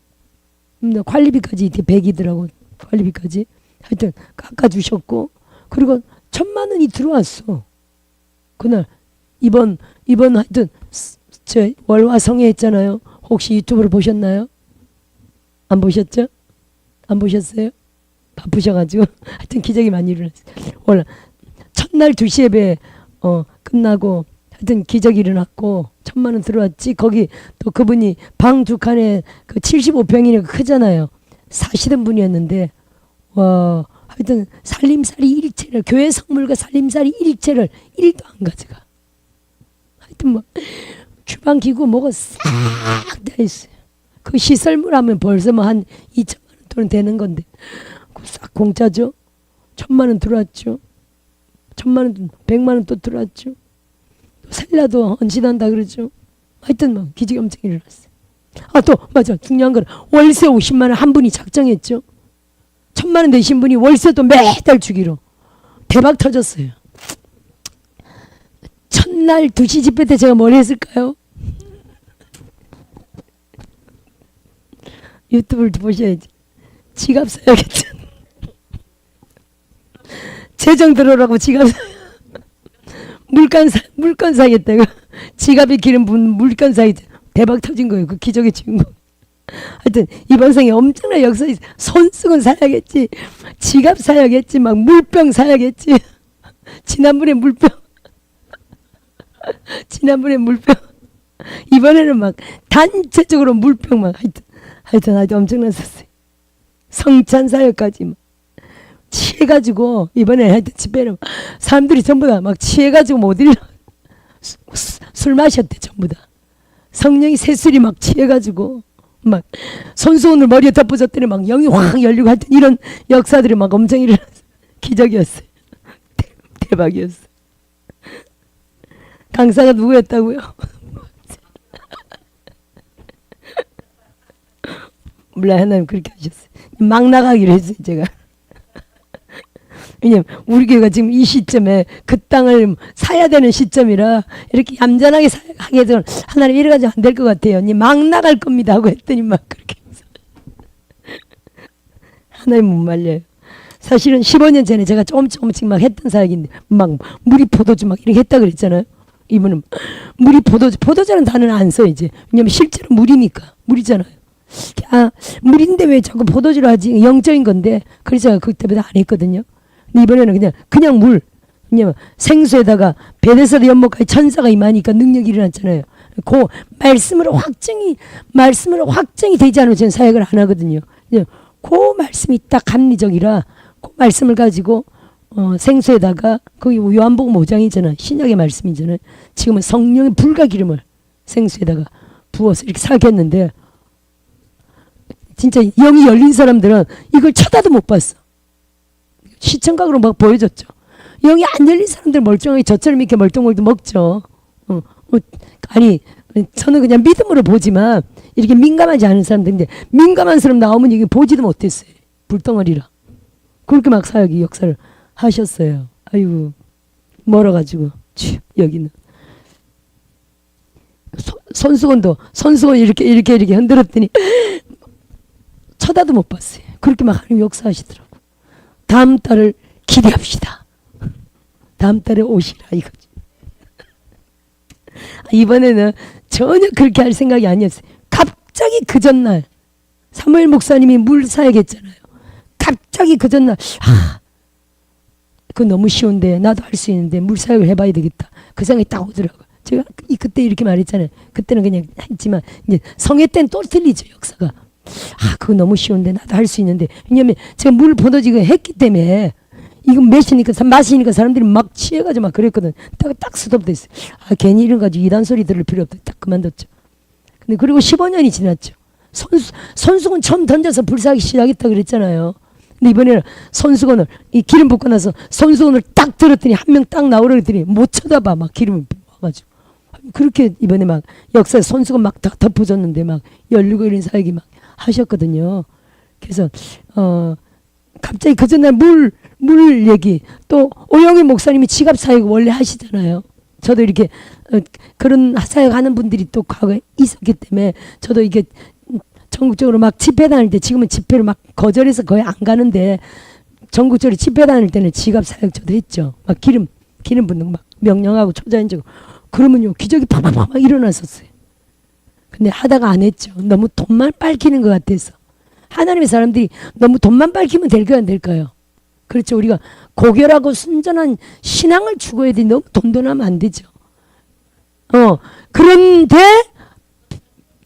Speaker 1: 관리비까지 이렇게 100이더라고. 관리비까지 하여튼 깎아주셨고 그리고 1,000만 원이 들어왔어. 그날 이번 하여튼 저 월화성에 했잖아요. 혹시 유튜브를 보셨나요? 안 보셨죠? 안 보셨어요? 바쁘셔가지고 하여튼 기적이 많이 일어났어요. 원래 첫날 2시 예배 끝나고 하여튼 기적이 일어났고 1,000만 원 들어왔지. 거기 또 그분이 방 두 칸에 그 75평이니까 크잖아요. 사시던 분이었는데 와 하여튼 살림살이 일체를 교회 성물과 살림살이 일체를 1도 안 가져가. 하여튼 뭐 주방 기구 뭐가 싹 다 있어요. 그 시설물 하면 벌써 뭐 한 2,000만 원 돈 되는 건데 싹 공짜죠. 1,000만 원 들어왔죠. 1,000만 원 100만 원 또 들어왔죠. 살라도 헌신한다 그러죠. 하여튼 뭐 기적이 엄청 일어났어요. 또 맞아 중요한 건 월세 50만 원 한 분이 작정했죠. 1,000만 원 내신 분이 월세도 매달 주기로 대박 터졌어요. 첫날 2시 집회 때 제가 뭘 했을까요? 유튜브를 보셔야지. 지갑 사야겠죠. 재정 들어오라고 지갑 물건 사겠다고. 지갑이 기름 분 물건 사겠죠. 대박 터진 거예요. 그 기적의 주인공. 하여튼 이번 생에 엄청난 역사 있어. 손수건 사야겠지. 지갑 사야겠지. 막 물병 사야겠지. 지난번에 물병. 이번에는 막 단체적으로 물병 막 하여튼 엄청났었어요. 성찬 사역까지 막 취해가지고 이번에 하여튼 집회는 사람들이 전부 다 막 취해가지고 못 일어. 술 마셨대 전부 다. 성령이 새술이 막 취해가지고 막 손수건을 머리에 덮어줬더니 막 영이 확 열리고 하여튼 이런 역사들이 막 엄청 일어났어요. 기적이었어요. 대박이었어요. 강사가 누구였다고요? 몰라 하나님 그렇게 하셨어요. 막 나가기로 했어요 제가. 왜냐면 우리 교회가 지금 이 시점에 그 땅을 사야 되는 시점이라 이렇게 얌전하게 하게 해서 하나님 이래가지고 안 될 것 같아요. 막 나갈 겁니다 하고 했더니 막 그렇게 해서 하나님 못 말려요. 사실은 15년 전에 제가 조금씩 막 했던 사역인데 막 물이 포도주 막 이렇게 했다 그랬잖아요. 이분은 물이 포도주라는 단어는 안 써 이제. 왜냐면 실제로 물이니까 물이잖아요. 물인데 왜 자꾸 포도주로 하지? 영적인 건데 그래서 제가 그때보다 안 했거든요. 이번에는 그냥 물. 왜냐면 생수에다가 베데스다 연못까지 천사가 임하니까 능력이 일어났잖아요. 그 말씀으로 확정이 되지 않으면 저는 사역을 안 하거든요. 그 말씀이 딱 합리적이라 그 말씀을 가지고 생수에다가 거기 요한복음 5장이잖아요. 신약의 말씀이잖아요. 지금은 성령의 불과 기름을 생수에다가 부어서 이렇게 사겠는데 진짜 영이 열린 사람들은 이걸 쳐다도 못 봤어. 시청각으로 막 보여줬죠. 영이 안 열린 사람들 멀쩡하게 저처럼 이렇게 멀뚱멀뚱 먹죠. 아니 저는 그냥 믿음으로 보지만 이렇게 민감하지 않은 사람들인데 민감한 사람 나오면 이게 보지도 못했어요. 불덩어리라. 그렇게 막 사역이 역사를 하셨어요. 아이고 멀어가지고 여기는 손수건 이렇게 흔들었더니 쳐다도 못 봤어요. 그렇게 막 하나님 역사하시더라고. 다음 달을 기대합시다. 다음 달에 오시라 이거지. 이번에는 전혀 그렇게 할 생각이 아니었어요. 갑자기 그 전날 사무엘 목사님이 물 사야겠잖아요. 갑자기 그 전날 그거 너무 쉬운데 나도 할 수 있는데 물 사역을 해봐야 되겠다. 그 생각이 딱 오더라고요. 제가 그때 이렇게 말했잖아요. 그때는 그냥 했지만 이제 성회 때는 또 틀리죠. 역사가. 그거 너무 쉬운데 나도 할 수 있는데. 왜냐면 제가 물 포도지가 했기 때문에 이거 마시니까 사람들이 막 취해가지고 막 그랬거든. 딱 스톱됐어요. 괜히 이런 가지고 이단 소리 들을 필요 없다. 딱 그만뒀죠. 근데 그리고 15년이 지났죠. 손수건 처음 던져서 불사하기 시작했다 그랬잖아요. 근데 이번에는 손수건을 이 기름 붓고 나서 손수건을 딱 들었더니 한 명 딱 나오라 그랬더니 못 쳐다봐. 막 기름을 부어가지고 그렇게 이번에 막 역사에 손수건 막 다 덮어줬는데 막 열리고 이런 사역이 막 하셨거든요. 그래서 갑자기 그 전날 물 얘기 또 오영희 목사님이 지갑 사역 원래 하시잖아요. 저도 이렇게 그런 사역 하는 분들이 또 과거에 있었기 때문에 저도 이게 전국적으로 막 집회 다닐 때 지금은 집회를 막 거절해서 거의 안 가는데 전국적으로 집회 다닐 때는 지갑 사역 저도 했죠. 막 기름 붓는 거 막 명령하고 초자연적으로 그러면요 기적이 팍팍팍 일어났었어요. 근데 하다가 안 했죠. 너무 돈만 밝히는 것 같아서. 하나님의 사람들이 너무 돈만 밝히면 될까요 안 될까요? 그렇죠. 우리가 고결하고 순전한 신앙을 추구해야 돼. 너무 돈돈하면 안 되죠. 그런데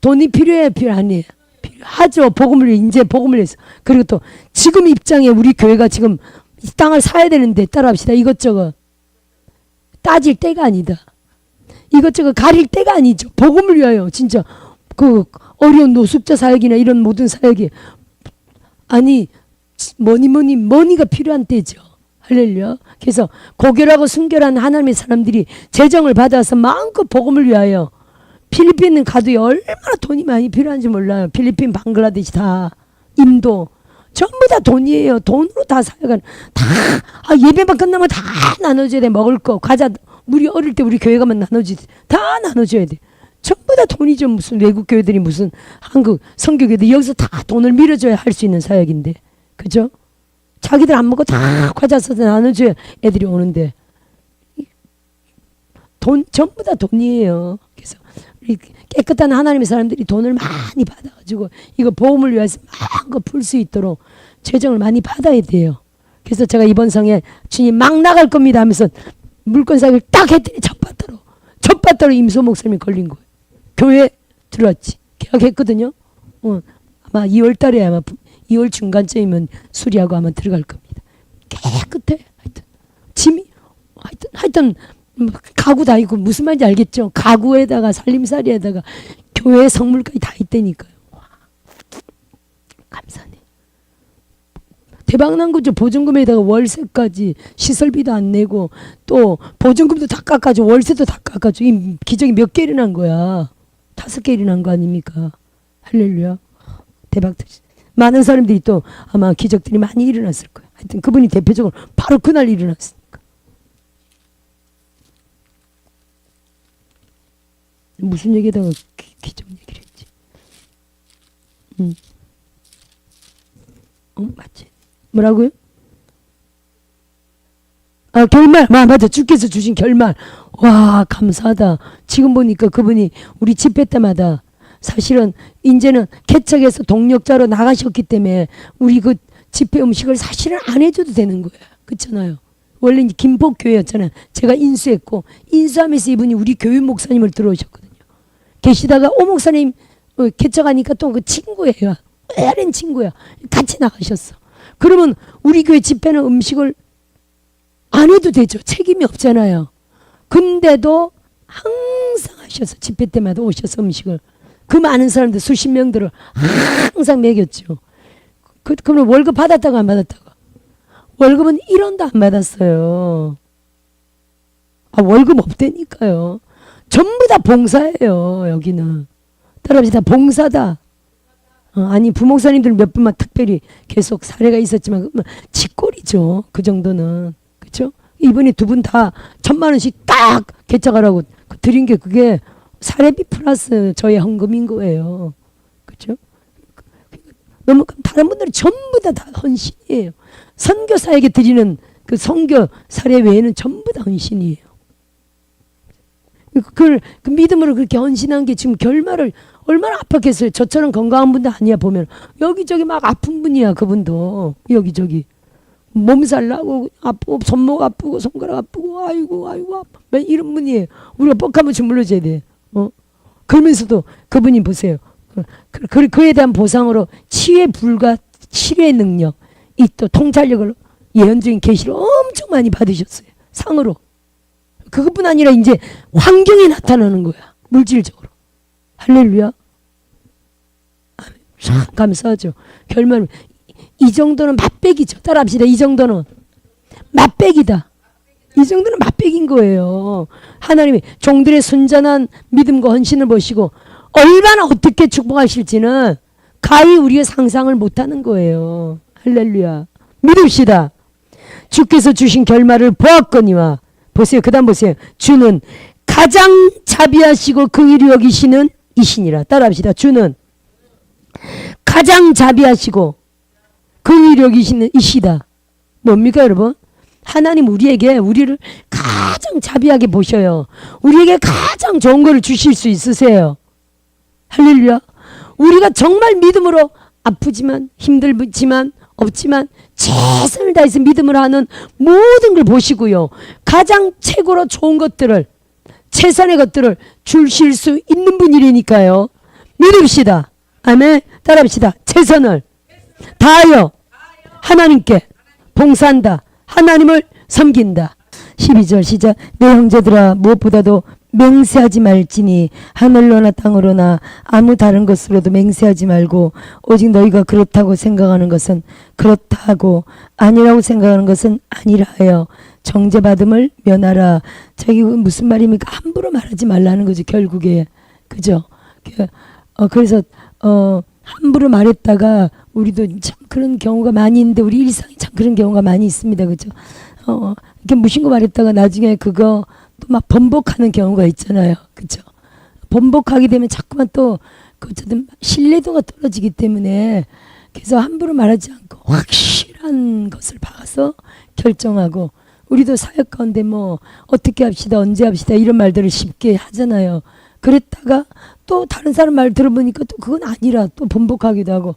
Speaker 1: 돈이 필요해요, 필요 아니에요? 필요하죠. 복음을 위해서. 그리고 또 지금 입장에 우리 교회가 지금 이 땅을 사야 되는데 따라합시다. 이것저것 따질 때가 아니다. 이것저것 가릴 때가 아니죠. 복음을 위하여 진짜 그 어려운 노숙자 사역이나 이런 모든 사역이 아니 머니가 필요한 때죠. 할렐루야. 그래서 고결하고 순결한 하나님의 사람들이 재정을 받아서 마음껏 복음을 위하여 필리핀은 가도 얼마나 돈이 많이 필요한지 몰라요. 필리핀, 방글라데시 다 인도 전부 다 돈이에요. 돈으로 다 사역하는 예배만 끝나면 다 나눠줘야 돼. 먹을 거 과자 우리 어릴 때 우리 교회 가면 다 나눠줘야 돼. 전부 다 돈이죠. 무슨 외국 교회들이 무슨 한국 선교교회들 여기서 다 돈을 밀어줘야 할 수 있는 사역인데 그죠? 자기들 안 먹고 다 과자 써서 나눠줘야 애들이 오는데 돈 전부 다 돈이에요. 그래서 우리 깨끗한 하나님의 사람들이 돈을 많이 받아가지고 이거 보험을 위해서 마음껏 풀 수 있도록 재정을 많이 받아야 돼요. 그래서 제가 이번 성에 주님 막 나갈 겁니다 하면서 물건 사역을 딱 했더니 첫바다로 임소 목사님이 걸린 거예요. 교회 들어왔지. 계약했거든요. 아마 2월 달에 아마 2월 중간쯤이면 수리하고 아마 들어갈 겁니다. 깨끗해. 하여튼 가구 다 있고 무슨 말인지 알겠죠? 가구에다가 살림살이에다가 교회 성물까지 다 있다니까요. 와, 감사하네. 대박난 거죠. 보증금에다가 월세까지 시설비도 안 내고 또 보증금도 다 깎아줘. 월세도 다 깎아줘. 이 기적이 몇 개 일어난 거야. 5개 일어난 거 아닙니까? 할렐루야. 대박. 많은 사람들이 또 아마 기적들이 많이 일어났을 거예요. 하여튼 그분이 대표적으로 바로 그날 일어났으니까. 무슨 얘기에다가 기적 얘기를 했지? 맞지? 뭐라고요? 결말. 맞아. 주께서 주신 결말. 와, 감사하다. 지금 보니까 그분이 우리 집회 때마다 사실은 이제는 개척에서 동력자로 나가셨기 때문에 우리 그 집회 음식을 사실은 안 해줘도 되는 거야. 그렇잖아요. 원래 김포교회였잖아요. 제가 인수했고 인수하면서 이분이 우리 교회 목사님을 들어오셨거든요. 계시다가 오 목사님 개척하니까 또 그 친구예요. 오랜 친구야. 같이 나가셨어. 그러면 우리 교회 집회는 음식을 안 해도 되죠. 책임이 없잖아요. 근데도 항상 하셔서 집회 때마다 오셔서 음식을 그 많은 사람들 수십 명들을 항상 먹였죠. 그러면 월급 받았다고 안 받았다고? 월급은 1원도 안 받았어요. 월급 없다니까요. 전부 다 봉사예요. 여기는. 따라합시다. 봉사다. 아니 부목사님들 몇 분만 특별히 계속 사례가 있었지만 직골이죠. 그 정도는. 그렇죠? 이번에 두 분 다 1,000만 원씩 딱 개척하라고 드린 게 그게 사례비 플러스 저의 헌금인 거예요. 그렇죠? 너무 다른 분들은 전부 다 헌신이에요. 선교사에게 드리는 그 선교 사례 외에는 전부 다 헌신이에요. 그 믿음으로 그렇게 헌신한 게 지금 결말을 얼마나 압박했어요. 저처럼 건강한 분도 아니야. 보면 여기저기 막 아픈 분이야. 그분도 여기저기 몸살 나고 아프고 손목 아프고 손가락 아프고 아이고 아파 이런 분이에요. 우리가 뻑하면 주물러줘야 돼. 그러면서도 그분이 보세요. 그에 대한 보상으로 치유의 불과 치료의 능력, 이 또 통찰력을 예언적인 계시를 엄청 많이 받으셨어요. 상으로. 그것뿐 아니라 이제 환경이 나타나는 거야. 물질적으로. 할렐루야. 참 감사하죠. 결말은 이 정도는 맛배기죠. 따라합시다. 이 정도는 맛배기다. 이 정도는 맛배기인 거예요. 하나님이 종들의 순전한 믿음과 헌신을 보시고 얼마나 어떻게 축복하실지는 가히 우리가 상상을 못하는 거예요. 할렐루야. 믿읍시다. 주께서 주신 결말을 보았거니와 보세요. 그 다음 보세요. 주는 가장 자비하시고 긍휼히 여기시는 이시니라. 따라합시다. 주는 가장 자비하시고 긍휼히 여기시는 이시다. 뭡니까 여러분? 하나님 우리를 가장 자비하게 보셔요. 우리에게 가장 좋은 거를 주실 수 있으세요. 할렐루야. 우리가 정말 믿음으로 아프지만 힘들지만 없지만 최선을 다해서 믿음을 하는 모든 걸 보시고요. 가장 최고로 좋은 것들을 최선의 것들을 주실 수 있는 분이니까요. 믿읍시다. 아멘. 따라합시다. 최선을 다하여 하나님께 봉사한다. 하나님을 섬긴다. 12절 시작. 내 형제들아 무엇보다도 맹세하지 말지니 하늘로나 땅으로나 아무 다른 것으로도 맹세하지 말고 오직 너희가 그렇다고 생각하는 것은 그렇다고 아니라고 생각하는 것은 아니라 하여 정죄받음을 면하라. 저기 무슨 말입니까? 함부로 말하지 말라는 거죠. 결국에. 그죠? 그래서 함부로 말했다가 우리도 참 그런 경우가 많이 있는데 우리 일상에 참 그런 경우가 많이 있습니다. 그죠? 이렇게 무심코 말했다가 나중에 그거 또 막 번복하는 경우가 있잖아요. 그죠? 번복하게 되면 자꾸만 또 어쨌든 신뢰도가 떨어지기 때문에 그래서 함부로 말하지 않고 확실한 것을 봐서 결정하고 우리도 사역 가운데 뭐 어떻게 합시다 언제 합시다 이런 말들을 쉽게 하잖아요. 그랬다가 또 다른 사람 말 들어보니까 또 그건 아니라 또 번복하기도 하고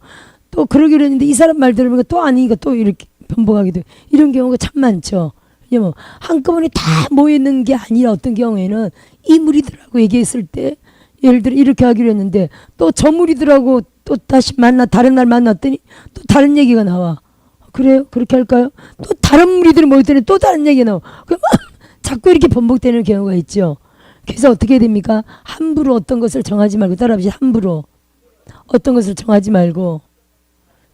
Speaker 1: 또 그러기로 했는데 이 사람 말 들으니까 또 아니니까 또 이렇게 번복하기도 이런 경우가 참 많죠. 왜냐면 한꺼번에 다 모이는 게 아니라 어떤 경우에는 이 무리들하고 얘기했을 때 예를 들어 이렇게 하기로 했는데 또 저 무리들하고 또 다시 다른 날 만났더니 또 다른 얘기가 나와. 그래요? 그렇게 할까요? 또 다른 무리들이 모였더니 또 다른 얘기가 나와. 그럼 자꾸 이렇게 번복되는 경우가 있죠. 그래서 어떻게 됩니까? 함부로 어떤 것을 정하지 말고 따라합시다. 함부로 어떤 것을 정하지 말고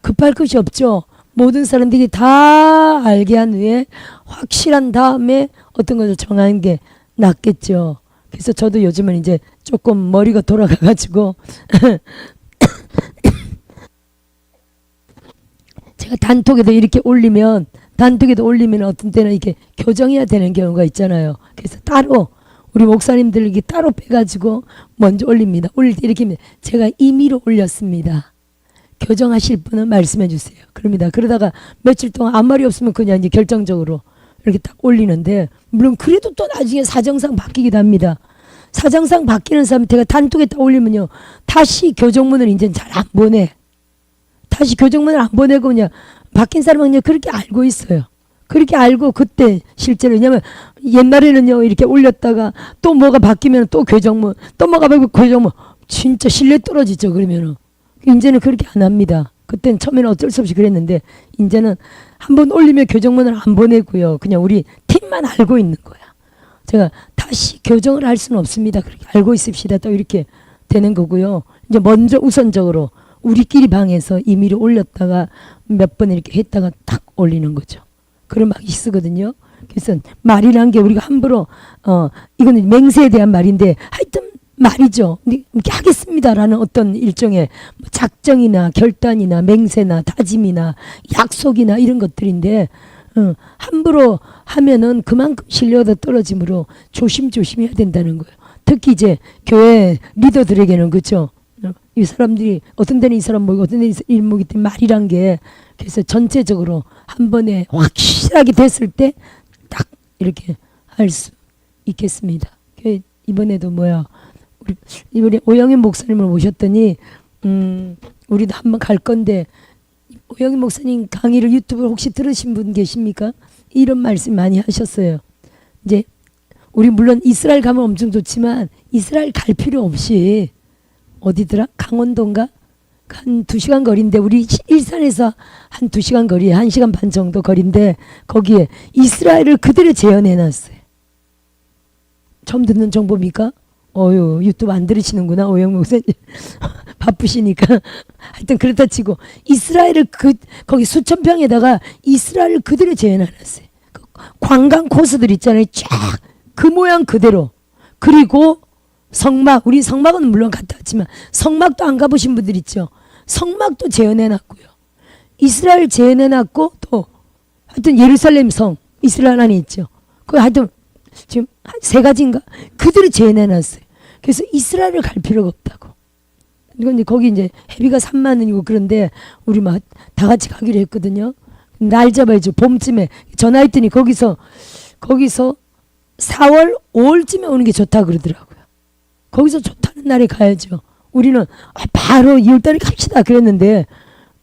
Speaker 1: 급할 것이 없죠. 모든 사람들이 다 알게 한 후에 확실한 다음에 어떤 것을 정하는 게 낫겠죠. 그래서 저도 요즘은 이제 조금 머리가 돌아가가지고 제가 단톡에도 이렇게 올리면 어떤 때는 이렇게 교정해야 되는 경우가 있잖아요. 그래서 따로 우리 목사님들 이렇게 따로 빼가지고 먼저 올립니다. 올릴 때 이렇게 제가 임의로 올렸습니다. 교정하실 분은 말씀해 주세요. 그럽니다. 그러다가 며칠 동안 아무 말이 없으면 그냥 이제 결정적으로 이렇게 딱 올리는데 물론 그래도 또 나중에 사정상 바뀌기도 합니다. 사정상 바뀌는 사람한테가 단톡에 딱 올리면요. 다시 교정문을 이제 잘 안 보내. 다시 교정문을 안 보내고 그냥 바뀐 사람은 그냥 그렇게 알고 있어요. 그렇게 알고 그때 실제로 왜냐면 옛날에는요 이렇게 올렸다가 또 뭐가 바뀌면 또 교정문 또 뭐가 바뀌면 교정문 진짜 신뢰 떨어지죠. 그러면은 이제는 그렇게 안 합니다. 그때는 처음에는 어쩔 수 없이 그랬는데 이제는 한번 올리면 교정문을 안 보내고요. 그냥 우리 팀만 알고 있는 거야. 제가 다시 교정을 할 수는 없습니다. 그렇게 알고 있읍시다. 또 이렇게 되는 거고요. 이제 먼저 우선적으로 우리끼리 방에서 임의로 올렸다가 몇 번 이렇게 했다가 딱 올리는 거죠. 그런 막이 쓰거든요. 그래서 말이란 게 우리가 함부로 이거는 맹세에 대한 말인데 하여튼 말이죠. 이렇게 하겠습니다라는 어떤 일종의 작정이나 결단이나 맹세나 다짐이나 약속이나 이런 것들인데 함부로 하면은 그만큼 신뢰가 떨어지므로 조심조심해야 된다는 거예요. 특히 이제 교회 리더들에게는 그렇죠. 이 사람들이 어떤 데는 이 사람 모이고 어떤 데는 이 모이기 때문에 말이란 게 그래서 전체적으로 한 번에 확실하게 됐을 때 딱 이렇게 할 수 있겠습니다. 이번에도 우리 이번에 오영인 목사님을 모셨더니 우리도 한번 갈 건데 오영인 목사님 강의를 유튜브로 혹시 들으신 분 계십니까? 이런 말씀 많이 하셨어요. 이제 우리 물론 이스라엘 가면 엄청 좋지만 이스라엘 갈 필요 없이 어디더라? 강원도인가? 한 2시간 거리인데 우리 일산에서 한 2시간 거리 1시간 반 정도 거리인데 거기에 이스라엘을 그대로 재현해놨어요. 처음 듣는 정보입니까? 유튜브 안 들으시는구나 오영 목사님. 바쁘시니까. 하여튼 그렇다 치고 이스라엘을 거기 수천 평에다가 이스라엘을 그대로 재현해놨어요. 관광 코스들 있잖아요. 쫙 그 모양 그대로. 그리고 성막, 우리 성막은 물론 갔다 왔지만 성막도 안 가보신 분들 있죠. 성막도 재현해놨고요. 이스라엘 재현해놨고 또 하여튼 예루살렘 성 이스라엘 안에 있죠. 그 하여튼 지금 3가지인가 그대로 재현해놨어요. 그래서 이스라엘을 갈 필요가 없다고. 이건 이제 거기 이제 회비가 3만 원이고 그런데 우리 막 다 같이 가기로 했거든요. 날 잡아야죠. 봄쯤에 전화했더니 거기서 4월 5월쯤에 오는 게 좋다 그러더라고요. 거기서 좋다는 날에 가야죠. 우리는 바로 2월달에 갑시다 그랬는데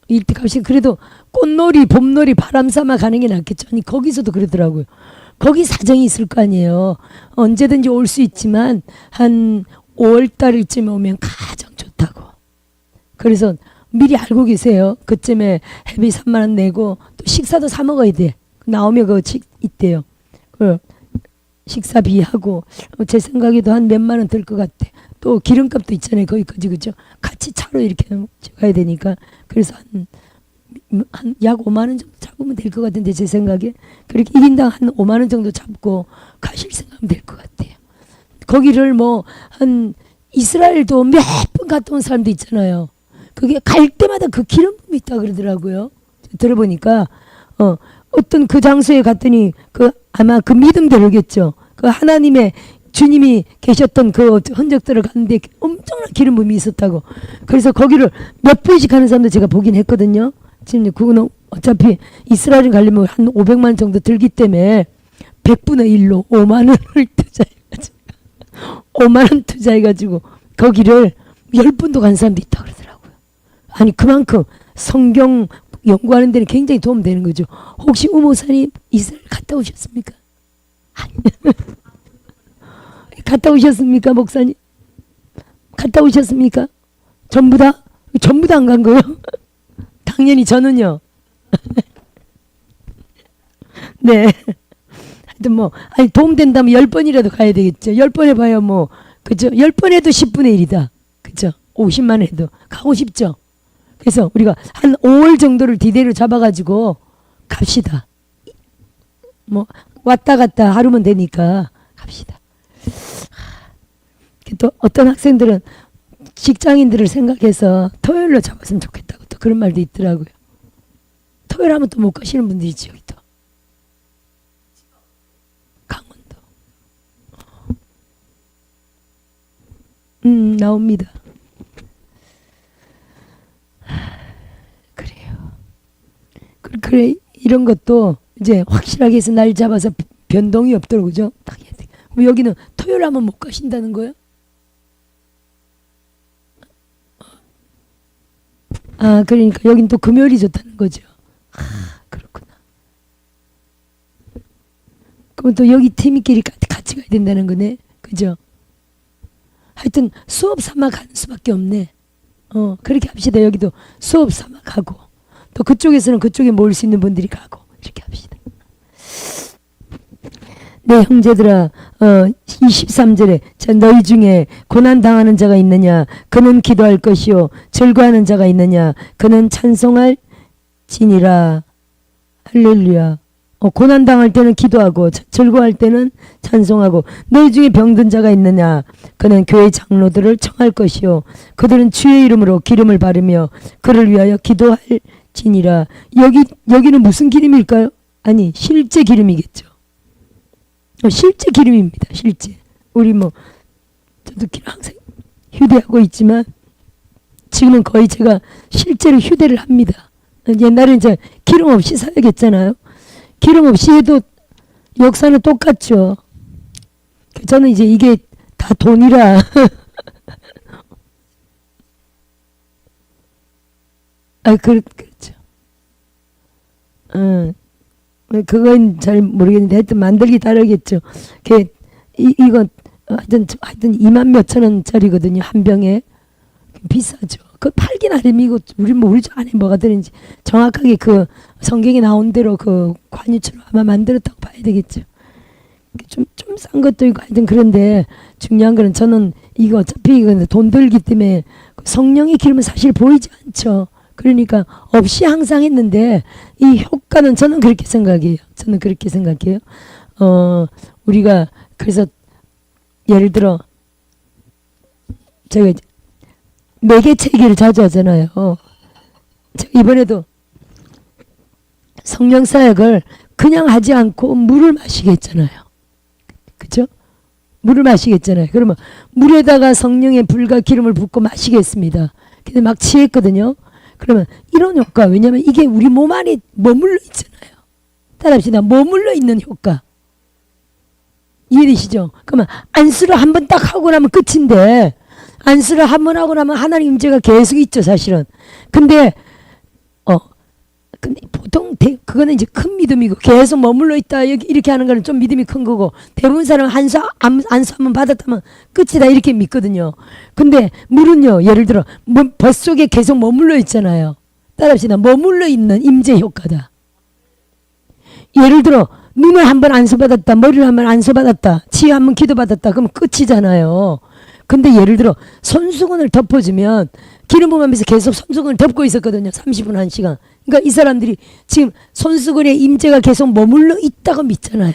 Speaker 1: 이때 갑시다. 그래도 꽃놀이 봄놀이 바람 삼아 가는 게 낫겠죠. 아니 거기서도 그러더라고요. 거기 사정이 있을 거 아니에요. 언제든지 올 수 있지만 한 5월달쯤에 오면 가장 좋다고. 그래서 미리 알고 계세요. 그쯤에 회비 3만 원 내고 또 식사도 사 먹어야 돼. 나오면 그거 있대요. 그 식사비하고 제 생각에도 한 몇만 원 들 것 같아. 또 기름값도 있잖아요. 거기까지 그죠? 같이 차로 이렇게 가야 되니까 그래서 한 약 5만 원 정도 잡으면 될 것 같은데 제 생각에 그렇게 1인당 한 5만 원 정도 잡고 가실 생각하면 될 것 같아요. 거기를 한 이스라엘도 몇 번 갔다 온 사람도 있잖아요. 그게 갈 때마다 그 기름 붐이 있다 그러더라고요. 들어보니까 어떤 그 장소에 갔더니 아마 그 믿음대로겠죠. 그 하나님의 주님이 계셨던 그 흔적들을 갔는데 엄청난 기름 붐이 있었다고. 그래서 거기를 몇 번씩 가는 사람도 제가 보긴 했거든요. 지금 그거는 어차피 이스라엘 가려면 한 500만 원 정도 들기 때문에 100분의 1로 5만 원을 투자해가지고 5만 원 투자해가지고 거기를 10분도 간 사람도 있다 그러더라고요. 아니 그만큼 성경 연구하는 데는 굉장히 도움되는 거죠. 혹시 우모사님 이스라엘 갔다 오셨습니까? 갔다 오셨습니까 목사님? 갔다 오셨습니까? 전부 다? 전부 다 안 간 거예요? 당연히 저는요. 네. 하여튼 아니 도움된다면 10번이라도 가야 되겠죠. 10번 해봐야 그죠? 10번 해도 10분의 1이다. 그죠? 50만 해도 가고 싶죠. 그래서 우리가 한 5월 정도를 디데이로 잡아가지고 갑시다. 왔다 갔다 하루면 되니까 갑시다. 또 어떤 학생들은 직장인들을 생각해서 토요일로 잡았으면 좋겠다고 또 그런 말도 있더라고요. 토요일 하면 또 못 가시는 분들이 있지 여기 또. 강원도. 나옵니다. 그래요. 그래 이런 것도 이제 확실하게 해서 날 잡아서 변동이 없도록 그죠? 딱 해야 돼. 그럼 여기는 토요일 하면 못 가신다는 거예요? 그러니까 여긴 또 금요일이 좋다는 거죠. 그렇구나. 그럼 또 여기 팀끼리 같이 가야 된다는 거네. 그죠? 하여튼 수업 삼아 가는 수밖에 없네. 그렇게 합시다. 여기도 수업 삼아 가고 또 그쪽에서는 그쪽에 모일 수 있는 분들이 가고 이렇게 합시다. 네 형제들아 23절에 너희 중에 고난당하는 자가 있느냐 그는 기도할 것이요 즐거워하는 자가 있느냐 그는 찬송할 지니라. 할렐루야. 고난당할 때는 기도하고 즐거워할 때는 찬송하고 너희 중에 병든 자가 있느냐 그는 교회 장로들을 청할 것이요 그들은 주의 이름으로 기름을 바르며 그를 위하여 기도할 지니라. 여기는 무슨 기름일까요? 아니 실제 기름이겠죠. 실제 기름입니다. 실제. 우리 저도 기름 항상 휴대하고 있지만 지금은 거의 제가 실제로 휴대를 합니다. 옛날에 이제 기름 없이 사야겠잖아요. 기름 없이 해도 역사는 똑같죠. 저는 이제 이게 다 돈이라 그렇죠. 그건 잘 모르겠는데 하여튼 만들기 다르겠죠. 이거 하여튼 2만 몇천 원짜리거든요. 한 병에. 비싸죠. 그 팔긴 나름이고 우리 모르죠. 안에 뭐가 들는지 정확하게 그 성경에 나온 대로 그 관유처럼 아마 만들었다고 봐야 되겠죠. 좀 싼 것도 있고 하여튼 그런데 중요한 거는 저는 이거 어차피 이건 돈 들기 때문에 성령의 기름은 사실 보이지 않죠. 그러니까 없이 항상 했는데 이 효과는 저는 그렇게 생각해요. 저는 그렇게 생각해요. 우리가 그래서 예를 들어 제가 매개체 얘기를 자주 하잖아요. 제가 이번에도 성령 사역을 그냥 하지 않고 물을 마시게 했잖아요. 그죠? 물을 마시게 했잖아요. 그러면 물에다가 성령의 불과 기름을 붓고 마시게 했습니다. 근데 막 취했거든요. 그러면 이런 효과, 왜냐면 이게 우리 몸 안에 머물러 있잖아요. 따라합시다. 머물러 있는 효과. 이해되시죠? 그러면 안수를 한번 딱 하고 나면 끝인데 안수를 한번 하고 나면 하나님 임재가 계속 있죠, 사실은. 근데 보통 그거는 이제 큰 믿음이고 계속 머물러 있다 여기 이렇게 하는 거는 좀 믿음이 큰 거고 대부분 사람은 안수 한번 받았다면 끝이다 이렇게 믿거든요. 근데 물은요, 예를 들어 뱃속에 계속 머물러 있잖아요. 따라합시다. 머물러 있는 임재 효과다. 예를 들어 눈을 한번 안수 받았다, 머리를 한번 안수 받았다, 치유 한번 기도 받았다, 그러면 끝이잖아요. 근데 예를 들어 손수건을 덮어주면 기름 부음하면서 계속 손수건을 덮고 있었거든요. 30분 1시간. 그러니까 이 사람들이 지금 손수건에 임재가 계속 머물러 있다고 믿잖아요.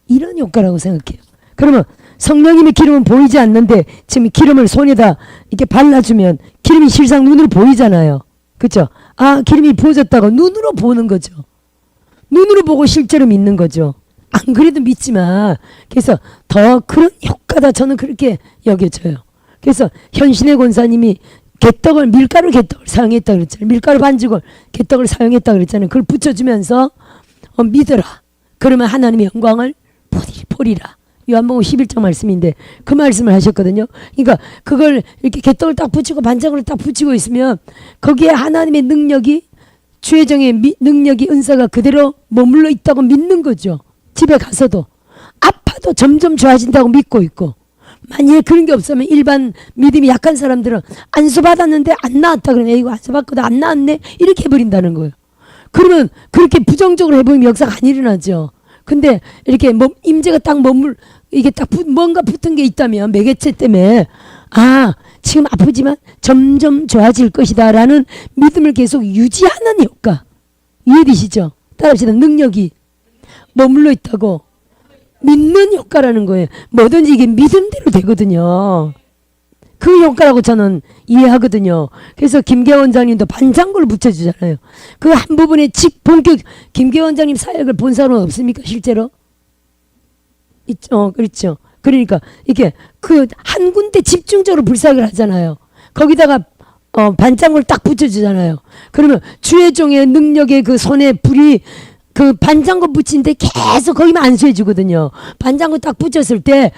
Speaker 1: 이런 효과라고 생각해요. 그러면 성령님의 기름은 보이지 않는데 지금 기름을 손에다 이렇게 발라주면 기름이 실상 눈으로 보이잖아요. 그렇죠? 아, 기름이 부어졌다고 눈으로 보는 거죠. 눈으로 보고 실제로 믿는 거죠. 안 그래도 믿지만 그래서 더 그런 효과다 저는 그렇게 여겨져요. 그래서 현신의 권사님이 밀가루 개떡을 사용했다 그랬잖아요. 밀가루 반죽을 개떡을 사용했다 그랬잖아요. 그걸 붙여주면서 믿어라. 그러면 하나님의 영광을 보리라. 요한복음 11장 말씀인데 그 말씀을 하셨거든요. 그러니까 그걸 이렇게 개떡을 딱 붙이고 반죽을 딱 붙이고 있으면 거기에 하나님의 능력이 주혜정의 능력이 은사가 그대로 머물러 있다고 믿는 거죠. 집에 가서도 아파도 점점 좋아진다고 믿고 있고, 만약에 그런 게 없으면 일반 믿음이 약한 사람들은 안수 받았는데 안 나았다 그러면 이거 안수 받고도 안 나았네 이렇게 해버린다는 거예요. 그러면 그렇게 부정적으로 해보면 역사가 안 일어나죠. 근데 이렇게 임재가 딱 이게 딱 뭔가 붙은 게 있다면 매개체 때문에 지금 아프지만 점점 좋아질 것이다 라는 믿음을 계속 유지하는 효과. 이해되시죠? 따라합시다. 능력이 머물러 있다고 믿는 효과라는 거예요. 뭐든지 이게 믿음대로 되거든요. 그 효과라고 저는 이해하거든요. 그래서 김계 원장님도 반창고를 붙여주잖아요. 그 한 부분에 본격 김계 원장님 사역을 본 사람은 없습니까? 실제로? 있죠. 그렇죠. 그러니까 이게 그 한 군데 집중적으로 불사역을 하잖아요. 거기다가 반창고를 딱 붙여주잖아요. 그러면 주의 종의 능력의 그 손에 불이 그 반창고 붙인데 계속 거기만 안수해 주거든요. 반창고 딱 붙였을 때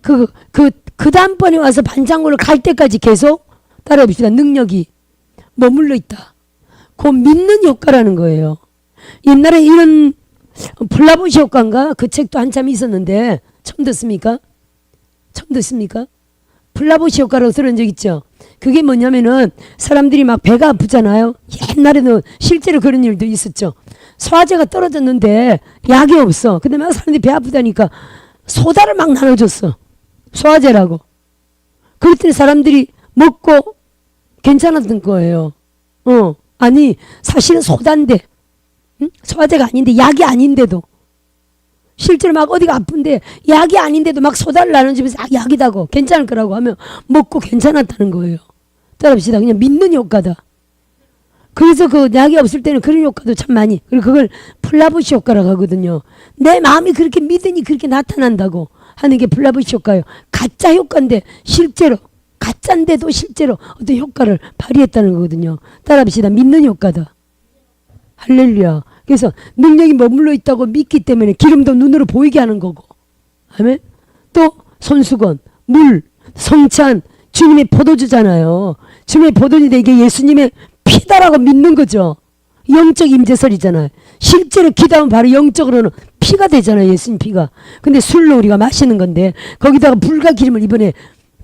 Speaker 1: 그 다음번에 와서 반창고를 갈 때까지 계속 따라해봅시다. 능력이 머물러 있다. 그 믿는 효과라는 거예요. 옛날에 이런 플라보시 효과인가? 그 책도 한참 있었는데 처음 듣습니까? 처음 듣습니까? 플라보시 효과라고 들은 적 있죠? 그게 뭐냐면은 사람들이 막 배가 아프잖아요. 옛날에는 실제로 그런 일도 있었죠. 소화제가 떨어졌는데 약이 없어. 근데 막 사람들이 배 아프다니까 소다를 막 나눠줬어. 소화제라고. 그랬더니 사람들이 먹고 괜찮았던 거예요. 아니 사실은 소다인데, 응? 소화제가 아닌데, 약이 아닌데도 실제로 막 어디가 아픈데 약이 아닌데도 막 소다를 나눠주면서 약이다고 괜찮을 거라고 하면 먹고 괜찮았다는 거예요. 따라합시다. 그냥 믿는 효과다. 그래서 그 약이 없을 때는 그런 효과도 참 많이, 그리고 그걸 플라보시 효과라고 하거든요. 내 마음이 그렇게 믿으니 그렇게 나타난다고 하는 게 플라보시 효과예요. 가짜 효과인데 실제로 가짜인데도 실제로 어떤 효과를 발휘했다는 거거든요. 따라합시다. 믿는 효과다. 할렐루야. 그래서 능력이 머물러 있다고 믿기 때문에 기름도 눈으로 보이게 하는 거고. 아멘. 또 손수건, 물, 성찬, 주님의 포도주잖아요. 주님의 포도주인데 이게 예수님의 피다라고 믿는 거죠. 영적 임재설이잖아요. 실제로 기도하면 바로 영적으로는 피가 되잖아요. 예수님 피가. 근데 술로 우리가 마시는 건데 거기다가 불과 기름을 이번에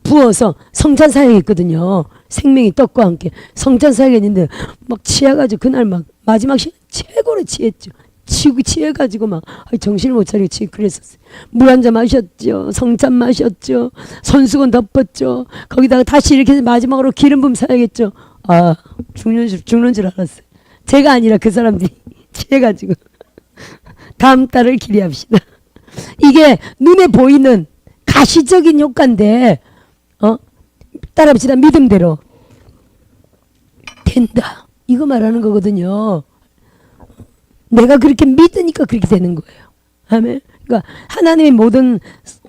Speaker 1: 부어서 성찬 사역했거든요. 생명이 떡과 함께 성찬 사역했는데 막 취해가지고 그날 막 마지막 시간 최고로 취했죠. 취해가지고 막 정신을 못 차리고 그랬었어요. 물 한 잔 마셨죠. 성찬 마셨죠. 손수건 덮었죠. 거기다가 다시 이렇게 마지막으로 기름 부음 사역했죠. 아, 죽는 줄 알았어요. 제가 아니라 그 사람들이 취해가지고. 다음 달을 기대합시다. 이게 눈에 보이는 가시적인 효과인데 따라합시다. 믿음대로 된다. 이거 말하는 거거든요. 내가 그렇게 믿으니까 그렇게 되는 거예요. 아멘. 그러니까 하나님의 모든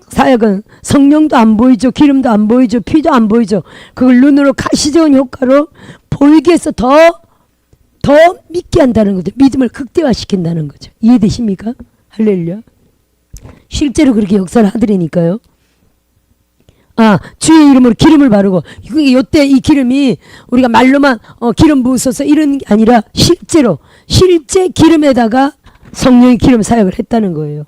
Speaker 1: 사역은 성령도 안 보이죠. 기름도 안 보이죠. 피도 안 보이죠. 그걸 눈으로 가시적인 효과로 보이게 해서 더 믿게 한다는 거죠. 믿음을 극대화시킨다는 거죠. 이해되십니까? 할렐루야. 실제로 그렇게 역사를 하더라니까요. 아, 주의 이름으로 기름을 바르고, 요때 이 기름이 우리가 말로만 기름 부으소서 이런 게 아니라 실제 기름에다가 성령의 기름 사역을 했다는 거예요.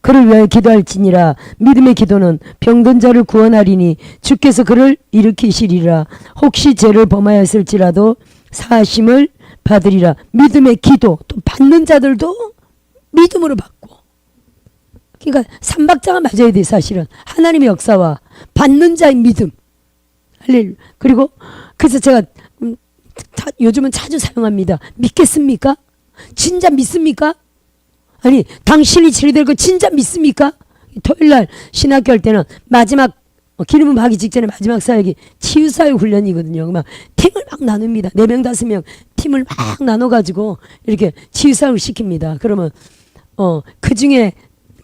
Speaker 1: 그를 위하여 기도할지니라. 믿음의 기도는 병든 자를 구원하리니 주께서 그를 일으키시리라. 혹시 죄를 범하였을지라도 사하심을 받으리라. 믿음의 기도, 또 받는 자들도 믿음으로 받고. 그러니까 삼박자가 맞아야 돼. 사실은 하나님의 역사와 받는 자의 믿음. 할렐루야. 그리고 그래서 제가 요즘은 자주 사용합니다. 믿겠습니까? 진짜 믿습니까? 아니, 당신이 치료될 거 진짜 믿습니까? 토요일날 신학교 할 때는 마지막 기름을 하기 직전에 마지막 사역이 치유사역 훈련이거든요. 막 팀을 막 나눕니다. 4명 5명 팀을 막 나눠가지고 이렇게 치유사역을 시킵니다. 그러면 그 중에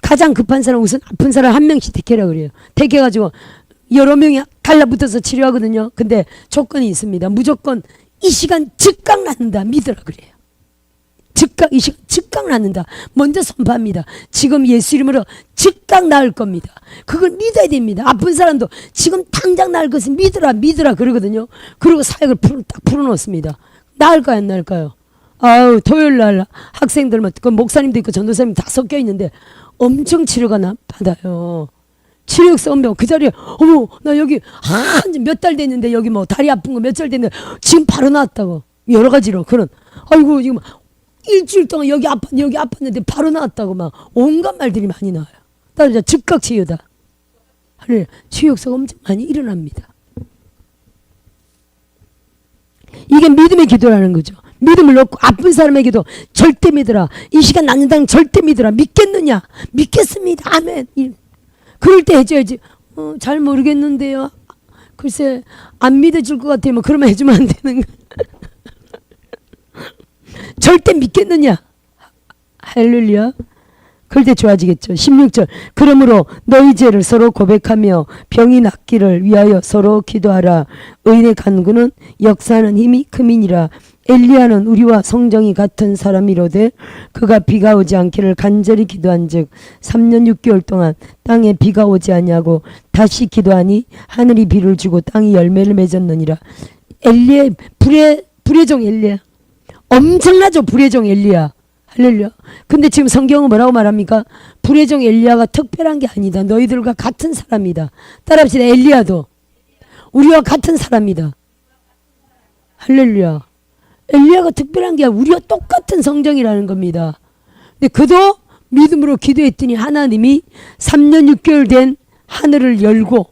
Speaker 1: 가장 급한 사람, 우선 아픈 사람 한 명씩 택해라 그래요. 택해가지고 여러 명이 달라붙어서 치료하거든요. 근데 조건이 있습니다. 무조건 이 시간 즉각 낫는다 믿으라 그래요. 이 시간 즉각 낫는다. 먼저 선포합니다. 지금 예수 이름으로 즉각 나을 겁니다. 그걸 믿어야 됩니다. 아픈 사람도 지금 당장 나을 것을 믿으라 그러거든요. 그리고 사역을 딱 풀어놓습니다. 나을까요 안 나을까요? 아우, 토요일날 학생들 그 목사님도 있고 전도사님 다 섞여 있는데 엄청 치료가 받아요. 치료 역사 오면 그 자리에 어머 나 여기 몇 달 됐는데 여기 뭐 다리 아픈 거 몇 달 됐는데 지금 바로 나았다고. 여러 가지로 그런 아이고 지금 일주일 동안 여기 아팠는데 바로 나았다고 막 온갖 말들이 많이 나와요. 따라서 즉각 치유다. 할렐루야. 치유 역사가 엄청 많이 일어납니다. 이게 믿음의 기도라는 거죠. 믿음을 넣고 아픈 사람에게도 절대 믿으라. 이 시간 낫는다는 절대 믿으라. 믿겠느냐? 믿겠습니다. 아멘. 그럴 때 해줘야지. 잘 모르겠는데요. 글쎄 안 믿어줄 것 같아요. 뭐 그러면 해주면 안 되는 거야. 절대 믿겠느냐? 할렐루야. 그럴 때 좋아지겠죠. 16절. 그러므로 너희 죄를 서로 고백하며 병이 낫기를 위하여 서로 기도하라. 의인의 간구는 역사하는 힘이 크미니라. 엘리야는 우리와 성정이 같은 사람이로되 그가 비가 오지 않기를 간절히 기도한즉 3년 6개월 동안 땅에 비가 오지 아니하고 다시 기도하니 하늘이 비를 주고 땅이 열매를 맺었느니라. 엘리야 불의 종 엘리야. 엄청나죠. 불의 종 엘리야. 할렐루야. 근데 지금 성경은 뭐라고 말합니까? 불의 종 엘리야가 특별한 게 아니다. 너희들과 같은 사람이다. 따라합시다. 엘리야도 우리와 같은 사람이다. 할렐루야. 엘리야가 특별한 게 아니라 우리와 똑같은 성정이라는 겁니다. 근데 그도 믿음으로 기도했더니 하나님이 3년 6개월 된 하늘을 열고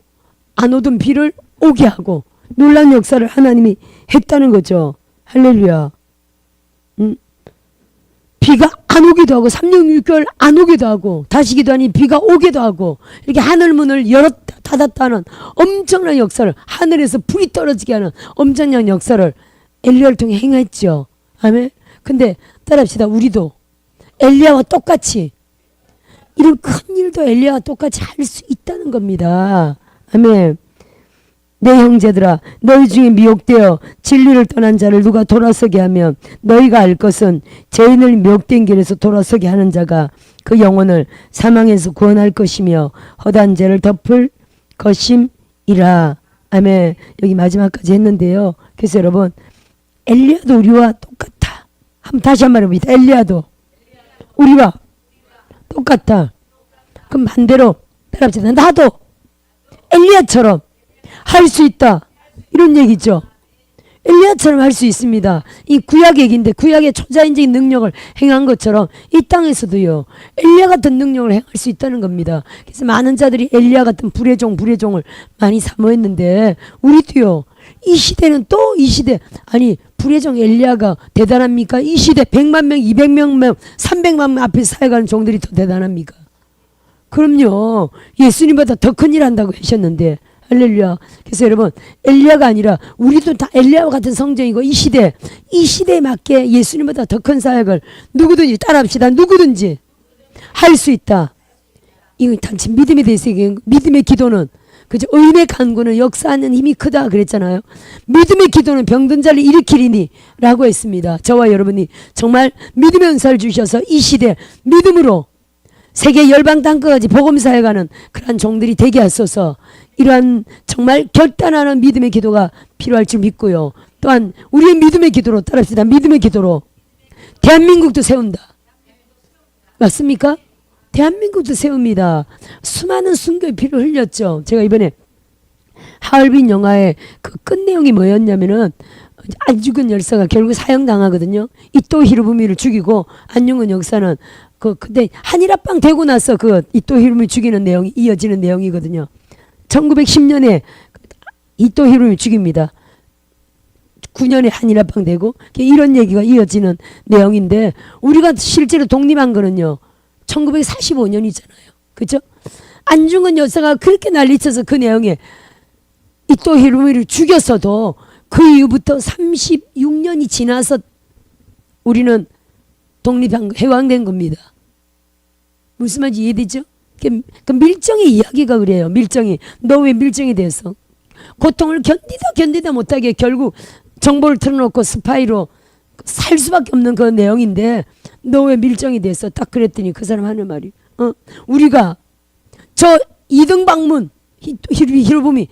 Speaker 1: 안 오던 비를 오게 하고 놀라운 역사를 하나님이 했다는 거죠. 할렐루야. 비가 안 오기도 하고 3년 6개월 안 오기도 하고 다시 기도하니 비가 오기도 하고 이렇게 하늘 문을 열었다 닫았다 하는 엄청난 역사를 하늘에서 불이 떨어지게 하는 엄청난 역사를 엘리야를 통해 행했죠. 아멘. 근데 따라합시다. 우리도 엘리야와 똑같이 이런 큰 일도 엘리야와 똑같이 할 수 있다는 겁니다. 아멘. 내 형제들아, 너희 중에 미혹되어 진리를 떠난 자를 누가 돌아서게 하면 너희가 알 것은 죄인을 미혹된 길에서 돌아서게 하는 자가 그 영혼을 사망에서 구원할 것이며 허다한 죄를 덮을 것임이라. 아멘. 여기 마지막까지 했는데요. 그래서 여러분, 엘리야도 우리와 똑같아. 다시 한 번 해봅니다. 엘리야도 우리와 똑같아. 그럼 반대로 따라합시다. 나도 엘리야처럼 할 수 있다. 이런 얘기죠. 엘리야처럼 할 수 있습니다. 이 구약 얘기인데 구약의 초자연적인 능력을 행한 것처럼 이 땅에서도요. 엘리야 같은 능력을 행할 수 있다는 겁니다. 그래서 많은 자들이 엘리야 같은 불의 종을 많이 사모했는데 우리도요. 이 시대는 또 이 시대 아니 불의 종 엘리야가 대단합니까? 이 시대 100만 명, 200명, 300만 명 앞에 살아가는 종들이 더 대단합니까? 그럼요. 예수님보다 더 큰 일 한다고 하셨는데 할렐루야. 그래서 여러분 엘리야가 아니라 우리도 다 엘리야와 같은 성정이고 이 시대에 맞게 예수님보다 더 큰 사역을 누구든지 따라합시다. 누구든지 할 수 있다. 이거 단지 믿음에 대해서 얘기한 거. 믿음의 기도는 그죠? 의인의 간구는 역사하는 힘이 크다 그랬잖아요. 믿음의 기도는 병든 자를 일으키리니 라고 했습니다. 저와 여러분이 정말 믿음의 은사를 주셔서 이 시대 믿음으로 세계 열방 땅끝까지 복음 사역하는 그러한 종들이 되게 하소서. 이러한 정말 결단하는 믿음의 기도가 필요할 줄 믿고요. 또한 우리의 믿음의 기도로 따라합시다. 믿음의 기도로 대한민국도 세운다. 맞습니까? 대한민국도 세웁니다. 수많은 순교의 피를 흘렸죠. 제가 이번에 하얼빈 영화의 그 끝내용이 뭐였냐면은 안중근 열사가 결국 사형당하거든요. 이토 히로부미를 죽이고 안중근 역사는 근데 한일합방 되고 나서 이토 히로부미 죽이는 내용이 이어지는 내용이거든요. 1910년에 이토 히로부미 죽입니다. 9년에 한일합방 되고 이런 얘기가 이어지는 내용인데 우리가 실제로 독립한 거는요. 1945년이잖아요. 그죠? 안중근 여사가 그렇게 난리쳐서 그 내용에 이토 히로부미를 죽였어도 그 이후부터 36년이 지나서 우리는 해방된 겁니다. 무슨 말인지 이해되죠? 그 밀정의 이야기가 그래요. 밀정이. 너 왜 밀정이 돼서? 고통을 견디다 못하게 결국 정보를 틀어놓고 스파이로 살 수밖에 없는 그 내용인데 너 왜 밀정이 됐어? 딱 그랬더니 그 사람 하는 말이 우리가 저 이등방문 히로부미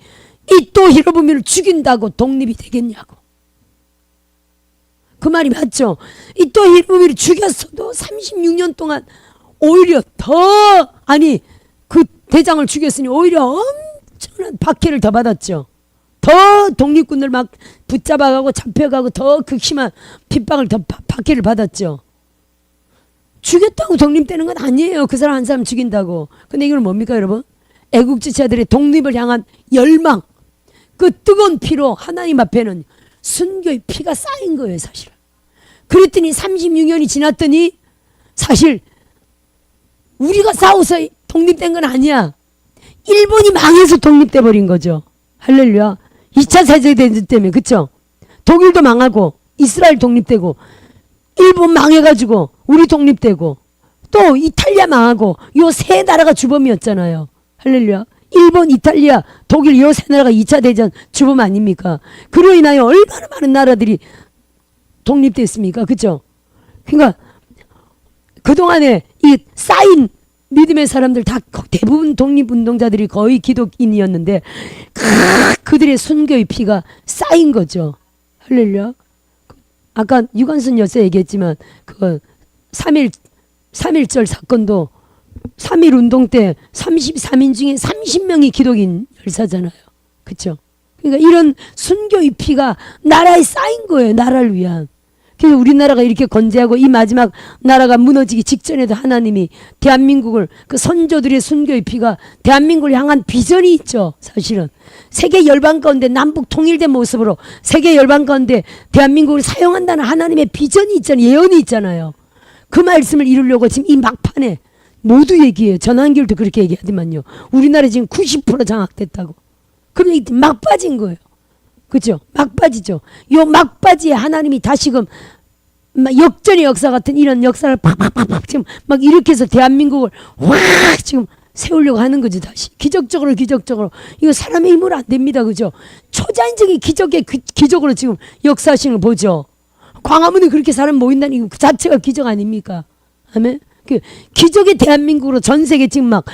Speaker 1: 이토 히로부미를 죽인다고 독립이 되겠냐고. 그 말이 맞죠? 이토 히로부미를 죽였어도 36년 동안 오히려 그 대장을 죽였으니 오히려 엄청난 박해를 더 받았죠. 더 독립군들 막 붙잡아가고 잡혀가고 더 극심한 핍박을 더 박해를 받았죠. 죽였다고 독립되는 건 아니에요. 그 사람 한 사람 죽인다고. 근데 이건 뭡니까 여러분? 애국지체들의 독립을 향한 열망. 그 뜨거운 피로 하나님 앞에는 순교의 피가 쌓인 거예요 사실. 그랬더니 36년이 지났더니 사실 우리가 싸워서 독립된 건 아니야. 일본이 망해서 독립돼 버린 거죠. 할렐루야. 2차 세계대전 때문에 그쵸? 독일도 망하고 이스라엘 독립되고 일본 망해가지고 우리 독립되고 또 이탈리아 망하고 요 세 나라가 주범이었잖아요. 할렐루야. 일본, 이탈리아, 독일 요 세 나라가 2차 대전 주범 아닙니까? 그로 인하여 얼마나 많은 나라들이 독립됐습니까? 그쵸? 그러니까 그동안에 이 쌓인 믿음의 사람들 다 대부분 독립운동자들이 거의 기독인이었는데 그들의 순교의 피가 쌓인 거죠. 할렐루야. 아까 유관순 여사 얘기했지만 그 3.1절 사건도 3.1 운동 때 33인 중에 30명이 기독인 열사잖아요. 그렇죠? 그러니까 이런 순교의 피가 나라에 쌓인 거예요. 나라를 위한. 그래서 우리나라가 이렇게 건재하고 이 마지막 나라가 무너지기 직전에도 하나님이 대한민국을 그 선조들의 순교의 피가 대한민국을 향한 비전이 있죠. 사실은 세계 열방 가운데 남북 통일된 모습으로 세계 열방 가운데 대한민국을 사용한다는 하나님의 비전이 있잖아요. 예언이 있잖아요. 그 말씀을 이루려고 지금 이 막판에 모두 얘기해요. 전한길도 그렇게 얘기하지만요. 우리나라 지금 90% 장악됐다고. 그럼 막 빠진 거예요. 그죠? 막 빠지죠. 요 막바지에 하나님이 다시금 역전의 역사 같은 이런 역사를 팍팍팍팍 지금 막 일으켜서 대한민국을 확 지금 세우려고 하는 거지. 다시 기적적으로 이거 사람의 힘으로 안 됩니다. 그죠? 초자연적인 기적으로 지금 역사하시는 걸 보죠. 광화문에 그렇게 사람 모인다니 그 자체가 기적 아닙니까? 아멘. 그 기적의 대한민국으로 전 세계 지금 막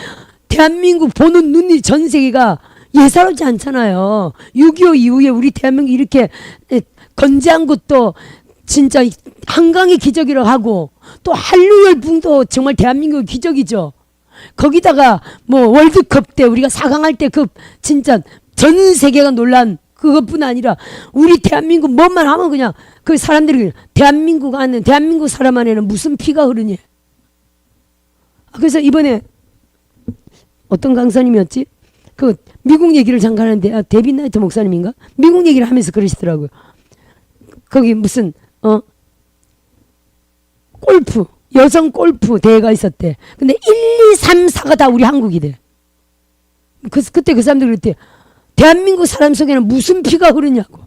Speaker 1: 대한민국 보는 눈이 전 세계가 예사롭지 않잖아요. 6.25 이후에 우리 대한민국 이렇게 건재한 것도 진짜 한강의 기적이라고 하고, 또 한류 열풍도 정말 대한민국의 기적이죠. 거기다가 뭐 월드컵 때 우리가 4강할 때 그 진짜 전 세계가 놀란 그것뿐 아니라 우리 대한민국 뭐만 하면 그냥 그 사람들이 대한민국 사람 안에는 무슨 피가 흐르니. 그래서 이번에 어떤 강사님이었지? 그 미국 얘기를 잠깐 하는데, 데빈 나이트 목사님인가? 미국 얘기를 하면서 그러시더라고요. 거기 무슨 골프, 여성 골프 대회가 있었대. 근데 1, 2, 3, 4가 다 우리 한국이래. 그때 그 사람들이 그랬대. 대한민국 사람 속에는 무슨 피가 흐르냐고.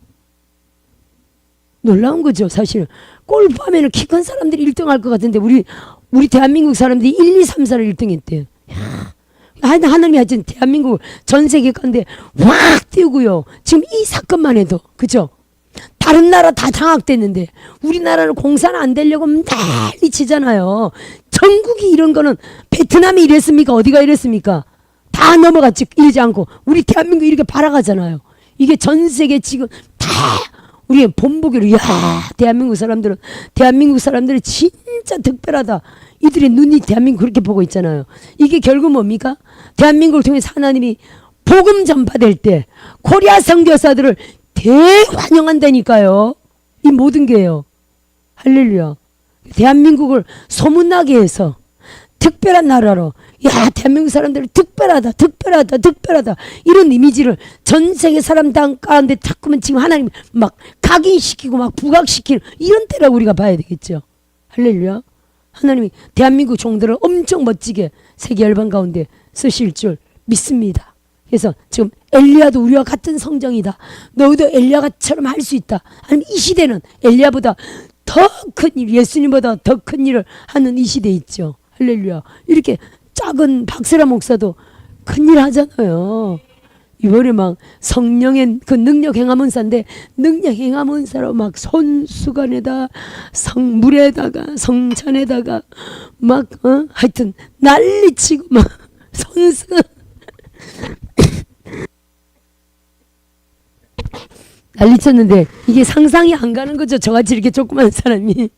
Speaker 1: 놀라운 거죠, 사실은. 골프 하면은 키 큰 사람들이 1등 할 것 같은데 우리 대한민국 사람들이 1, 2, 3, 4를 1등 했대. 하나님이 하여튼 대한민국 전 세계 가운데 확 띄우고요. 지금 이 사건만 해도, 그죠? 다른 나라 다 장악됐는데 우리나라는 공사는 안 되려고 난리 치잖아요. 전국이 이런 거는 베트남이 이랬습니까? 어디가 이랬습니까? 다 넘어갔지. 이러지 않고 우리 대한민국 이렇게 발아가잖아요. 이게 전 세계 지금 다 우리의 본보기로, 야, 대한민국 사람들은 진짜 특별하다. 이들의 눈이 대한민국 그렇게 보고 있잖아요. 이게 결국 뭡니까? 대한민국을 통해서 하나님이 복음 전파될 때 코리아 선교사들을 대환영한다니까요. 이 모든 게요. 할렐루야. 대한민국을 소문나게 해서 특별한 나라로, 야, 대한민국 사람들은 특별하다 이런 이미지를 전 세계 사람 가운데 자꾸만 지금 하나님 막 각인시키고 막 부각시키는 이런 때라고 우리가 봐야 되겠죠. 할렐루야. 하나님이 대한민국 종들을 엄청 멋지게 세계 열방 가운데 쓰실 줄 믿습니다. 그래서 지금 엘리야도 우리와 같은 성정이다. 너희도 엘리야처럼 할 수 있다. 아니면 이 시대는 엘리야보다 더 큰 일, 예수님보다 더 큰 일을 하는 이 시대에 있죠. 할렐루야. 이렇게 작은 박세라 목사도 큰일 하잖아요. 이번에 막 성령의 그 능력 행하문사인데, 능력 행하문사로 막 손수건에다 성물에다가 성찬에다가 막 하여튼 난리치고 막 손수건 난리쳤는데 이게 상상이 안 가는 거죠. 저같이 이렇게 조그만 사람이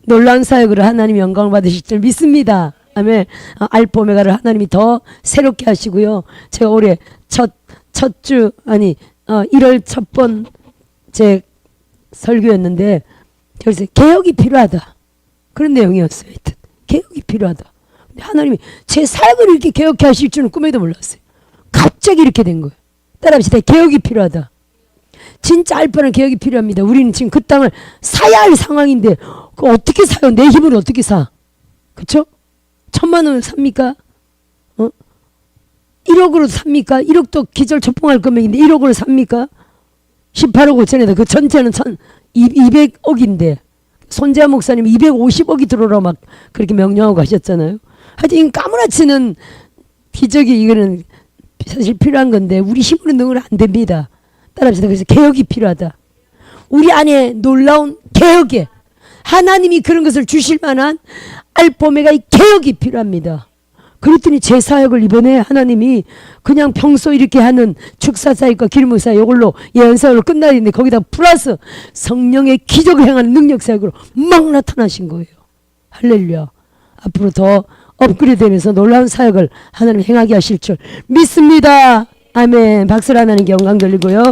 Speaker 1: 놀라운 사역으로 하나님 영광을 받으실 줄 믿습니다. 아멘. 알파 오메가를 하나님이 더 새롭게 하시고요. 제가 올해 첫 주 1월 첫 번 제 설교였는데, 그래서 개혁이 필요하다, 그런 내용이었어요. 하여튼 개혁이 필요하다. 근데 하나님이 제 사역을 이렇게 개혁해 하실 줄은 꿈에도 몰랐어요. 갑자기 이렇게 된 거예요. 따라합시다. 개혁이 필요하다. 진짜 알파는 개혁이 필요합니다. 우리는 지금 그 땅을 사야 할 상황인데 어떻게 사요? 내 힘으로 어떻게 사? 그쵸? 1,000만 원을 삽니까? 1억으로 삽니까? 1억도 기절 초풍할 금액인데 1억으로 삽니까? 18억 5천에다 그 전체는 200억인데 손재하 목사님 250억이 들어오라 막 그렇게 명령하고 하셨잖아요. 하여튼 까무라치는 기적이 이거는 사실 필요한 건데 우리 힘으로 넣으면 안 됩니다. 따라합시다. 그래서 개혁이 필요하다. 우리 안에 놀라운 개혁에 하나님이 그런 것을 주실 만한 알파 오메가의 개혁이 필요합니다. 그랬더니 제 사역을 이번에 하나님이 그냥 평소 이렇게 하는 축사사역과 길무사역 이걸로 예언사역으로 끝나야 되는데 거기다 플러스 성령의 기적을 행하는 능력사역으로 막 나타나신 거예요. 할렐루야. 앞으로 더 업그레이드되면서 놀라운 사역을 하나님 행하게 하실 줄 믿습니다. 아멘. 박수를 하나님께 영광 돌리고요.